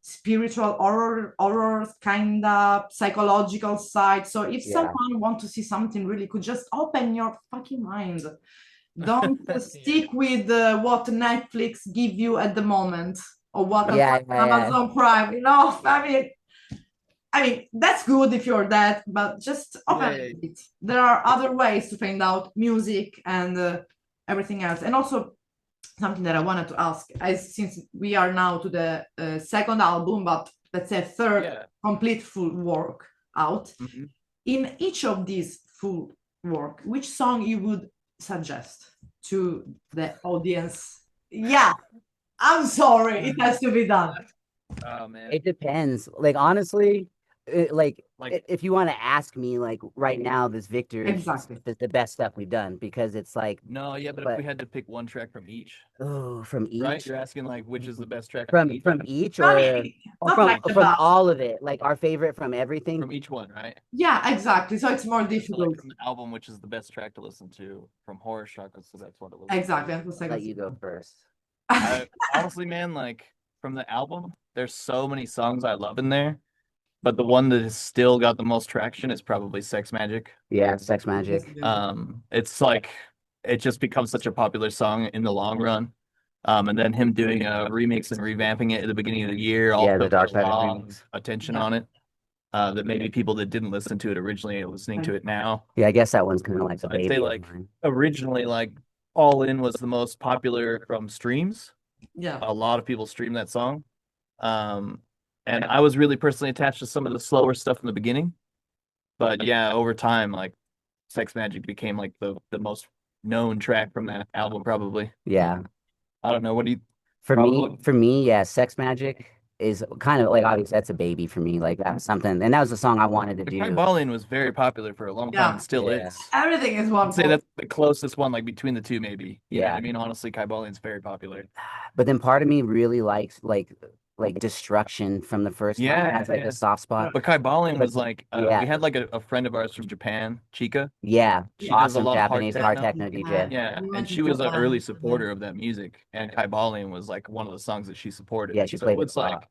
spiritual horror kind of psychological side. So if someone wants to see something really cool, just open your fucking mind. Don't stick with what Netflix give you at the moment, or what Amazon Prime. I mean, that's good if you're that, but just open it. There are other ways to find out music and everything else. And also something that I wanted to ask, since we are now to the second album, but let's say third complete full work out. In each of these full work, which song you would suggest to the audience? I'm sorry, it has to be done. Oh man, it depends. Like honestly, if you want to ask me, like right now, this Victor is the best stuff we've done, because it's like but if we had to pick one track from each. From each, right? You're asking like which is the best track from each, or from all of it, like our favorite from everything, from each one, right? Yeah, exactly. So it's more difficult. Like from the album, which is the best track to listen to from Horror Shock, so that's what it was. Exactly. I'll let you go first. Honestly, man, like from the album, there's so many songs I love in there. But the one that has still got the most traction is probably Sex Magic. Sex Magic. It's like it just becomes such a popular song in the long run. And then him doing a remix and revamping it at the beginning of the year, the Darksiderz attention on it. That maybe people that didn't listen to it originally are listening to it now. I guess that one's kind of like the baby. I'd say like originally, like All In was the most popular from streams. A lot of people streamed that song. And I was really personally attached to some of the slower stuff in the beginning. But over time, like Sex Magic became like the most known track from that album, probably. I don't know. What do you? For me, yeah, Sex Magic is kind of like obviously that's a baby for me. Like that's something, and that was the song I wanted to The do. Kybalion was very popular for a long time and still is. Everything is one. I'd say that's the closest one, like between the two, maybe. You know Yeah. what I mean, honestly, Kybalion's very popular. But then part of me really likes like Destruction from the first time. Yeah, Has like yeah. a soft spot. But Kybalion was like, yeah. we had like a friend of ours from Japan, Chika. Yeah, She does a awesome lot of Japanese hard techno DJ. Yeah, We and went to she was an Japan. early supporter of that music, and Kybalion was like one of the songs that she supported. Yeah, she So played it it's a like lot.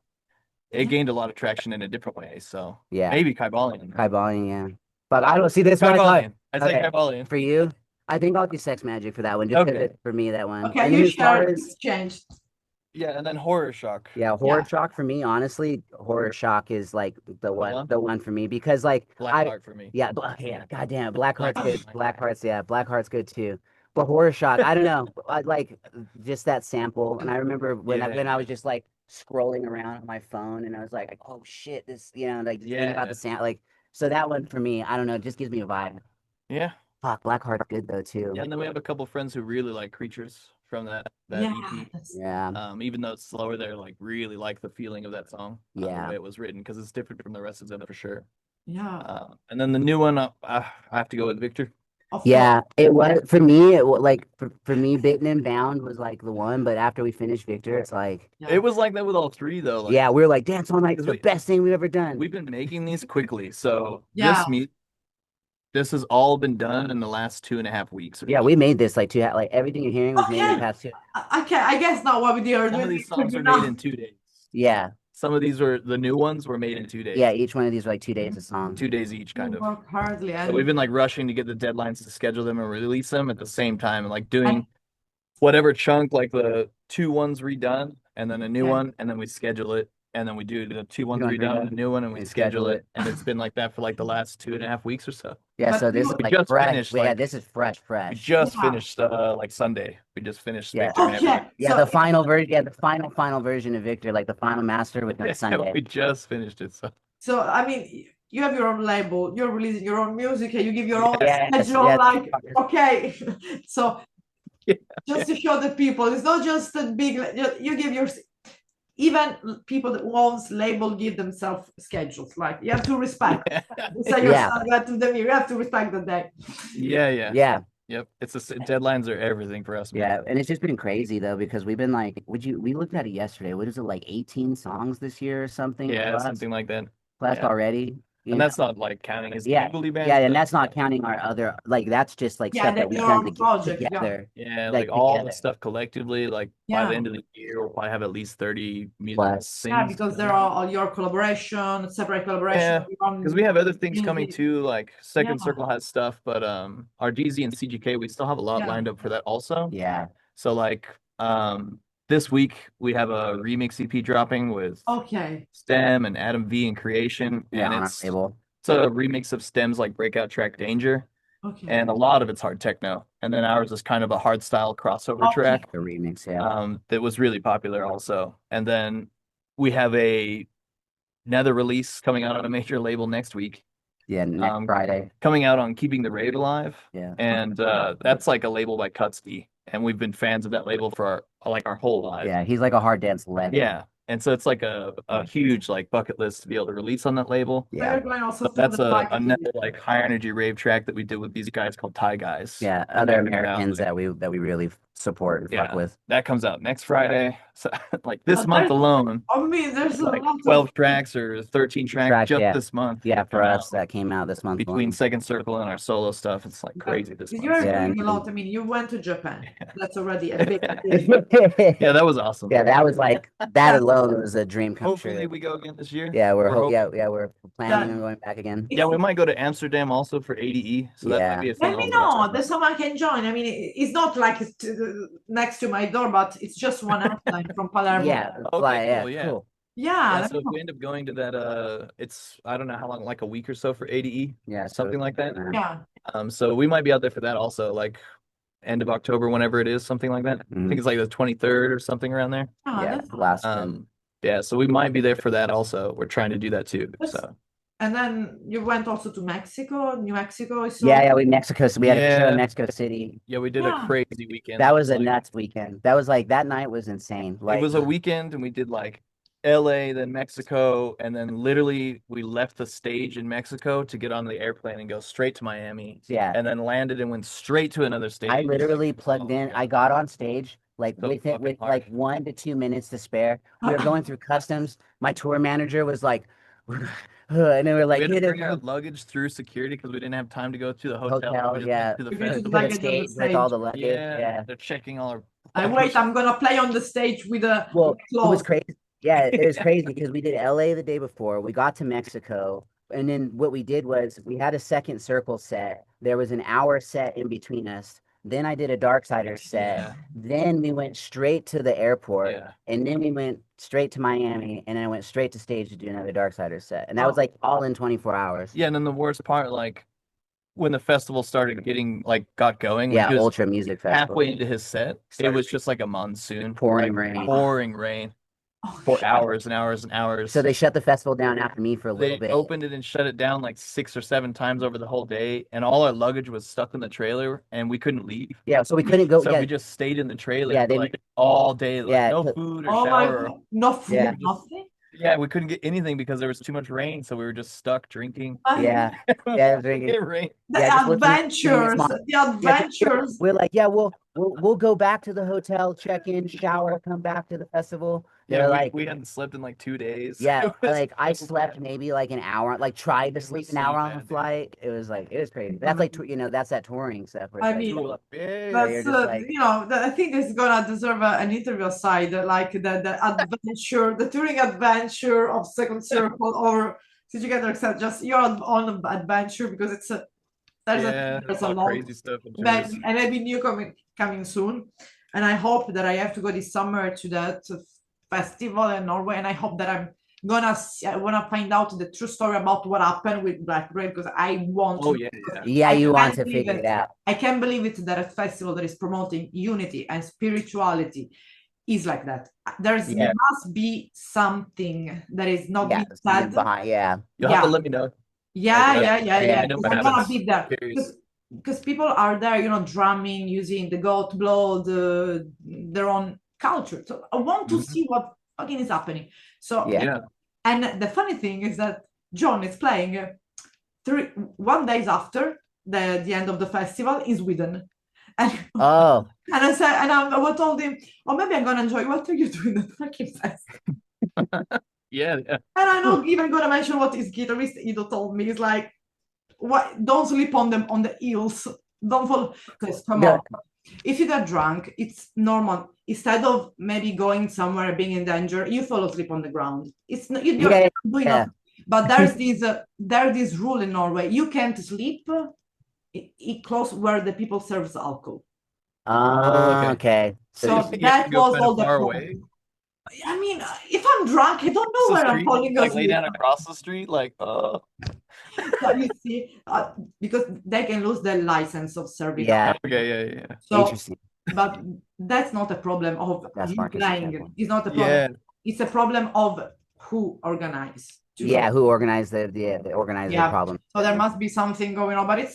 it gained a lot of traction in a different way. So Yeah, maybe Kybalion. Kybalion, yeah. But I don't see this one. Kybalion. I'd say Okay. Kybalion. For you, I think I'll do Sex Magic for that one. Just 'cause for me, that one. Okay, And you then as far share as exchange. Yeah, and then Horror Shock. yeah, Horror Shock for me, honestly, Horror Shock is like the one for me because like Blackheart for me. yeah, goddamn, Blackheart's good. Blackheart's good too. But Horror Shock, I don't know, I like just that sample. And I remember when I was just like scrolling around on my phone and I was like, oh shit, this, like just thinking about the sound, like so that one for me, I don't know, it just gives me a vibe. Yeah. Fuck, Blackheart's good though too. Yeah, and then we have a couple friends who really like Creatures from that EP. Yeah. Even though it's slower, they're like really like the feeling of that song. The way it was written, because it's different from the rest of them for sure. Yeah. And then the new one, I have to go with Victor. Yeah, it was for me. It was like for me, Bitten and Bound was like the one. But after we finished Victor, it's like it was like that with all three though. Like, yeah, we were like Dance All Night is the best thing we've ever done. We've been making these quickly, so Yeah. this has all been done in the last 2.5 weeks. Yeah, we made this like like everything you're hearing was made in the past 2. Okay, I guess now what we do. Some of these songs are made in 2 days. Yeah. Some of these were the new ones were made in 2 days. Yeah, each one of these were like 2 days a song. 2 days each, kind of. Work hardly. So we've been like rushing to get the deadlines to schedule them and release them at the same time, and like doing whatever chunk, like the 2 ones redone, and then a new one, and then we schedule it, and then we do the 2 ones redone, a new one, and we schedule it, and it's been like that for like the last 2.5 weeks or so. Yeah, so this is like just fresh. finished. This is fresh. We just finished like Sunday. We just finished. Yeah. The final version. Yeah, the final version of Victor, like the final master, with Sunday. We just finished it. So I mean, you have your own label. You're releasing your own music, and you give your own schedule. Like okay, so just to show the people, it's not just a big. You give your. Even people that owns label give themselves schedules. Like you have to respect. So you have to respect the day. Yeah. Yep. Deadlines are everything for us. Man. Yeah, and it's just been crazy though because we've been like, we looked at it yesterday. What is it, like 18 songs this year or something? Yeah, something like that. Plus already. And that's not like counting as legally banned. Yeah, and that's not counting our other, like that's just like stuff that we've done together. Yeah, like all the stuff collectively, like by the end of the year, we'll probably have at least 30 music. Yeah, because there are all your collaboration, separate collaboration. Yeah, because we have other things coming too, like Second Circle has stuff, but our DZ and CGK, we still have a lot lined up for that also. Yeah. So like this week we have a remix EP dropping with STEM and Adam V and Creation, and it's a remix of STEM's like breakout track Danger, and a lot of it's hard techno, and then ours is kind of a hard style crossover track, the remix, that was really popular also. And then we have another release coming out on a major label next week. Yeah, next Friday. Coming out on Keeping the Rave Alive. Yeah, and that's like a label by Cutsky. And we've been fans of that label for our whole lives. Yeah, he's like a hard dance legend. Yeah, and so it's like a huge like bucket list to be able to release on that label. Yeah, so that's another like high energy rave track that we did with these guys called Thai Guys. Yeah, other Americans that we really support and fuck with. That comes out next Friday. So like this month alone. I mean, there's like 12 tracks or 13 tracks just this month. Yeah, for us that came out this month. Between Second Circle and our solo stuff, it's like crazy this month. You're doing a lot. I mean, you went to Japan. That's already a big Yeah, that was awesome. Yeah, that was like that alone was a dream come true. Hopefully we go again this year. Yeah, we're planning on going back again. Yeah, we might go to Amsterdam also for ADE. So that might be a thing. Let me know. There's someone can join. I mean, it's not like it's next to my door, but it's just one outside from Palermo. Yeah, cool. Yeah. So if we end up going to that, it's I don't know how long, like a week or so for ADE. Yeah, something like that. Yeah. So we might be out there for that also, like end of October, whenever it is, something like that. I think it's like the 23rd or something around there. Yeah, last. Yeah, so we might be there for that also. We're trying to do that too. So And then you went also to Mexico, New Mexico. So yeah, we Mexico. So we had a show in Mexico City. Yeah, we did a crazy weekend. That was a nuts weekend. That was like that night was insane. Like it was a weekend, and we did like LA, then Mexico, and then literally we left the stage in Mexico to get on the airplane and go straight to Miami. Yeah. And then landed and went straight to another stage. I literally plugged in. I got on stage like with like 1 to 2 minutes to spare. We were going through customs. My tour manager was like, and they were like, we had to bring our luggage through security because we didn't have time to go to the hotel. Yeah, to the stage with all the luggage. Yeah, they're checking all our. I'm gonna play on the stage with a. Well, it was crazy. Yeah, it was crazy because we did LA the day before. We got to Mexico. And then what we did was we had a second circle set. There was an hour set in between us. Then I did a Darksiderz set. Yeah. Then we went straight to the airport. Yeah. And then we went straight to Miami. And then I went straight to stage to do another Darksiderz set. And that was like all in 24 hours. Yeah, and then the worst part, like when the festival started got going. Yeah, Ultra Music Festival. Halfway into his set, it was just like a monsoon. Pouring rain. Pouring rain. For hours and hours and hours. So they shut the festival down after me for a little bit. They opened it and shut it down like 6 or 7 times over the whole day, and all our luggage was stuck in the trailer, and we couldn't leave. Yeah, so we couldn't go. So we just stayed in the trailer for like all day, like no food or shower. No food, nothing. Yeah, we couldn't get anything because there was too much rain, so we were just stuck drinking. Yeah, drinking. Rain. The adventures. We're like, we'll go back to the hotel, check in, shower, come back to the festival. Yeah, we hadn't slept in like 2 days. Yeah, like I slept maybe like an hour, like tried to sleep an hour on the flight. It was crazy. That's like that's that touring stuff. I mean, that's I think it's gonna deserve an interview aside, like the adventure, the touring adventure of Second Circle or CGK and Darksiderz. Just you're on an adventure because it's there's a lot crazy stuff, and maybe new coming soon. And I hope that I have to go this summer to that festival in Norway, and I hope that I wanna find out the true story about what happened with Black Rain because I want to. You want to figure it out. I can't believe it that a festival that is promoting unity and spirituality is like that. There must be something that is not being said. You'll have to let me know. I'm gonna be there because people are there, drumming using the goat blood, their own culture. So I want to see what fucking is happening. So and the funny thing is that John is playing 1 day after the end of the festival in Sweden. And and I said, and I told him, maybe I'm gonna enjoy. What are you doing at fucking fest? Yeah. And I'm not even gonna mention what his guitarist Ido told me. He's like, "What? Don't sleep on the heels. Don't fall." Because come on, if you get drunk, it's normal. Instead of maybe going somewhere, being in danger, you fall asleep on the ground. It's not you're doing nothing. But there's this rule in Norway: you can't sleep close where the people serves alcohol. Okay. So that was all the problem. I mean, if I'm drunk, I don't know where I'm falling asleep. Like lay down across the street, So you see, because they can lose their license of serving. Yeah. Okay. Yeah. So, interesting. But that's not a problem of you playing. It's not a problem. Yeah. It's a problem of who organized. Who organized the organizer problem. So there must be something going on, but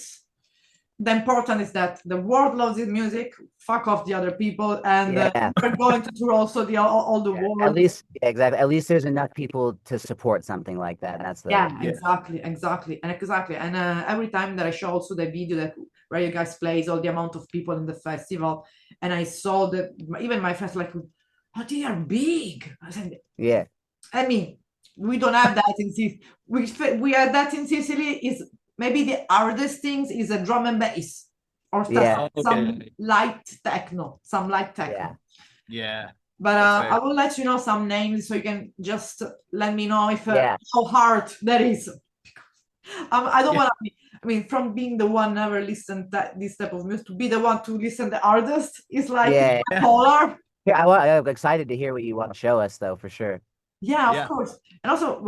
the important is that the world loves this music. Fuck off the other people, and we're going to tour also all the world. At least At least there's enough people to support something like that. That's exactly. And every time that I show also the video where you guys plays all the amount of people in the festival, and I saw that even my friends like, oh, they are big. I said, I mean, we don't have that in Sicily. We have that in Sicily is. Maybe the hardest things is a drum and bass or some light techno, Yeah. But I will let you know some names so you can just let me know if how hard that is. I don't want to be. I mean, from being the one never listened to this type of music to be the one to listen the hardest is like polar. Yeah, I'm excited to hear what you want to show us, though, for sure. Yeah, of course. And also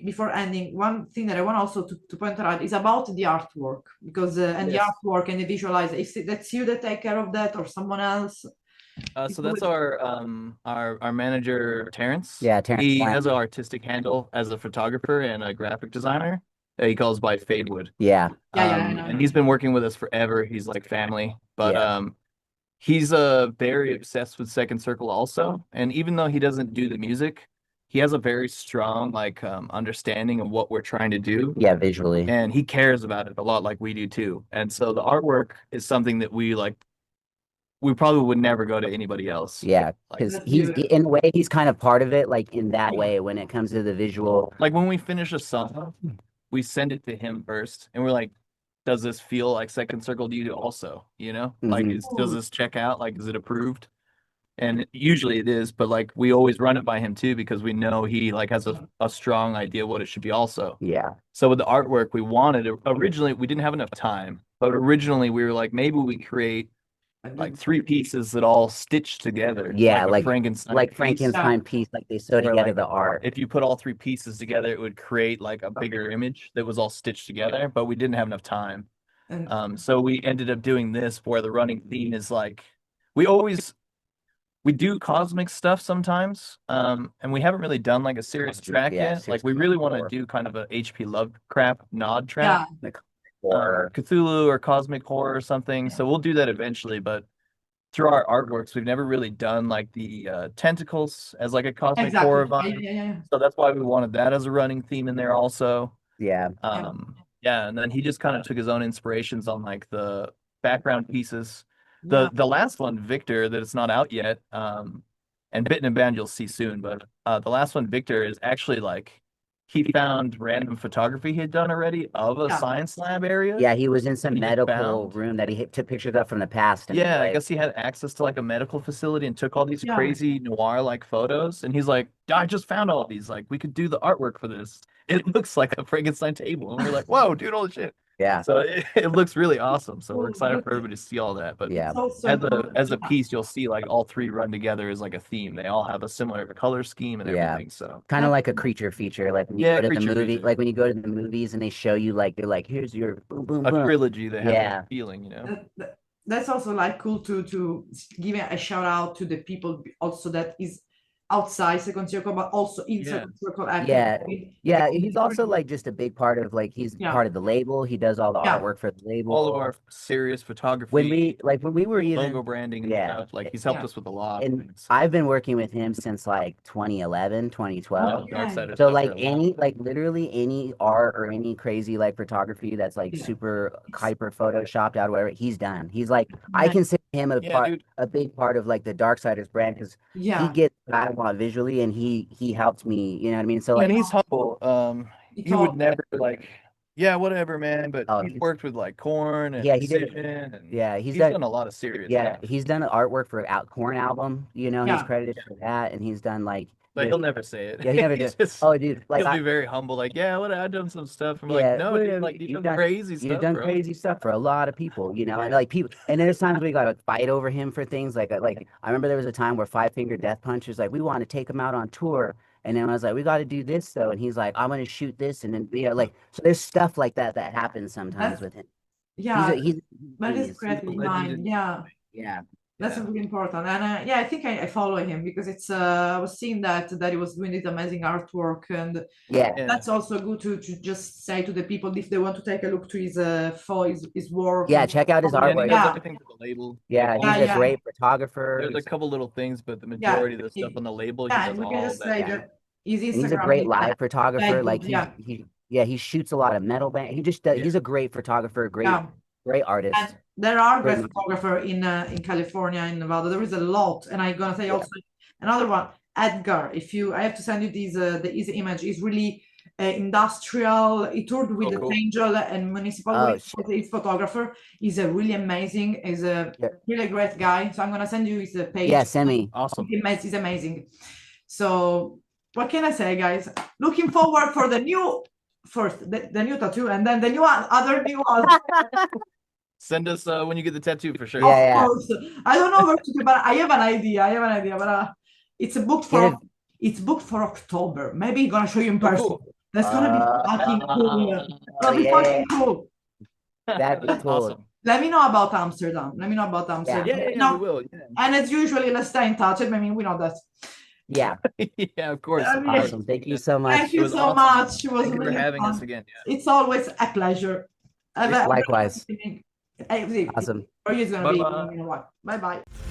before ending, one thing that I want also to point out is about the artwork, because the artwork and the visualize, if that's you that take care of that or someone else. So that's our manager Terrence. Yeah, Terrence. He has an artistic handle as a photographer and a graphic designer. He calls by Fadewood. Yeah. And he's been working with us forever. He's like family, but he's very obsessed with Second Circle also. And even though he doesn't do the music, he has a very strong like understanding of what we're trying to do. Yeah, visually. And he cares about it a lot like we do too. And so the artwork is something that we probably would never go to anybody else. Yeah, because he's in a way he's kind of part of it, like in that way when it comes to the visual. Like when we finish a song, we send it to him first, and we're like, "Does this feel like Second Circle to you also? You know, like does this check out? Like, is it approved?" And usually it is, but like we always run it by him too because we know he like has a strong idea what it should be also. Yeah. So with the artwork, we wanted it originally. We didn't have enough time, but originally we were like, maybe we create like 3 pieces that all stitch together. Yeah, like Frankenstein piece, like they sew together like, the art. If you put all 3 pieces together, it would create like a bigger image that was all stitched together, but we didn't have enough time. So we ended up doing this where the running theme is like we do cosmic stuff sometimes, and we haven't really done like a serious track yet. Like we really want to do kind of a HP Lovecraft nod track. Or Cthulhu or cosmic horror or something. So we'll do that eventually, but through our artworks, we've never really done like the tentacles as like a cosmic horror vibe. So that's why we wanted that as a running theme in there also. Yeah. And then he just kind of took his own inspirations on like the background pieces. The last one, Victor, that it's not out yet, and Bitten and Banned you'll see soon, but the last one, Victor, is actually like he found random photography he had done already of a science lab area. Yeah, he was in some medical room that he took pictures of from the past. And I guess he had access to like a medical facility and took all these crazy noir-like photos. And he's like, I just found all these. Like, we could do the artwork for this. It looks like a Frankenstein table. And we're like, whoa, dude, holy shit. Yeah. So it looks really awesome. So we're excited for everybody to see all that. But as a piece, you'll see like all 3 run together as like a theme. They all have a similar color scheme and everything. So kind of like a creature feature, like when you go to the movie, like when you go to the movies and they show you like they're like, here's your boom, boom, boom. A trilogy. They have that feeling, you know. That's also like cool to give a shout out to the people also that is outside Second Circle, but also in Second Circle. He's also like just a big part of like he's part of the label. He does all the artwork for the label. All of our serious photography. When we were even logo branding and stuff, like he's helped us with a lot. And I've been working with him since like 2011, 2012. Darksiderz so like literally any art or any crazy like photography that's like super hyper photoshopped out, whatever he's done. He's like I consider him a big part of like the Darksiderz brand because he gets what I want visually and he helped me, you know what I mean? So like, and he's humble. He would never like whatever, man, but he's worked with like Korn and he's done a lot of serious stuff. He's done artwork for Korn album, you know, he's credited for that, and he's done like but he'll never say it. Yeah, he never did. Dude, like he'll be very humble. Like, I've done some stuff. I'm like, no, dude, like you've done crazy stuff. You've done crazy stuff for a lot of people, you know. And like people, and there's times we got to fight over him for things. Like I remember there was a time where Five Finger Death Punch was like, we want to take him out on tour, and then I was like, we got to do this though, and he's like, I'm gonna shoot this, and then like so there's stuff like that happens sometimes with him. He's creative mind. Yeah. That's really important, and I think I follow him because it's I was seeing that he was doing this amazing artwork, and that's also good to just say to the people if they want to take a look to his work. Yeah, check out his artwork. Everything for the label. Yeah, he's a great photographer. There's a couple little things, but the majority of the stuff on the label, he's a great live photographer. Like he shoots a lot of metal band. He just does. He's a great photographer. Great artist. And there are great photographers in California, in Nevada. There is a lot, and I'm gonna say also another one, Edgar. I have to send you his image. Is really industrial. He toured with the Angel and Municipal. His photographer. He's a really amazing. He's a really great guy. So I'm gonna send you his page. Yeah, send me. Awesome. He's amazing. So what can I say, guys? Looking forward for the new the new tattoo, and then the other new one. Send us when you get the tattoo for sure. Yeah. Of course. I don't know where to do, but I have an idea. But it's booked for October. Maybe I'm gonna show you in person. That's gonna be fucking cool. Fucking cool. That'd be cool. Awesome. Let me know about Amsterdam. Yeah, we will. Yeah. And as usually, let's stay in touch. I mean, we know that. Yeah. Yeah, of course. Awesome. Thank you so much. Thank you so much. It was Thank you for really having fun. us again. Yeah. It's always a pleasure. Likewise. Awesome. For you, it's going to be, Bye-bye. Bye bye.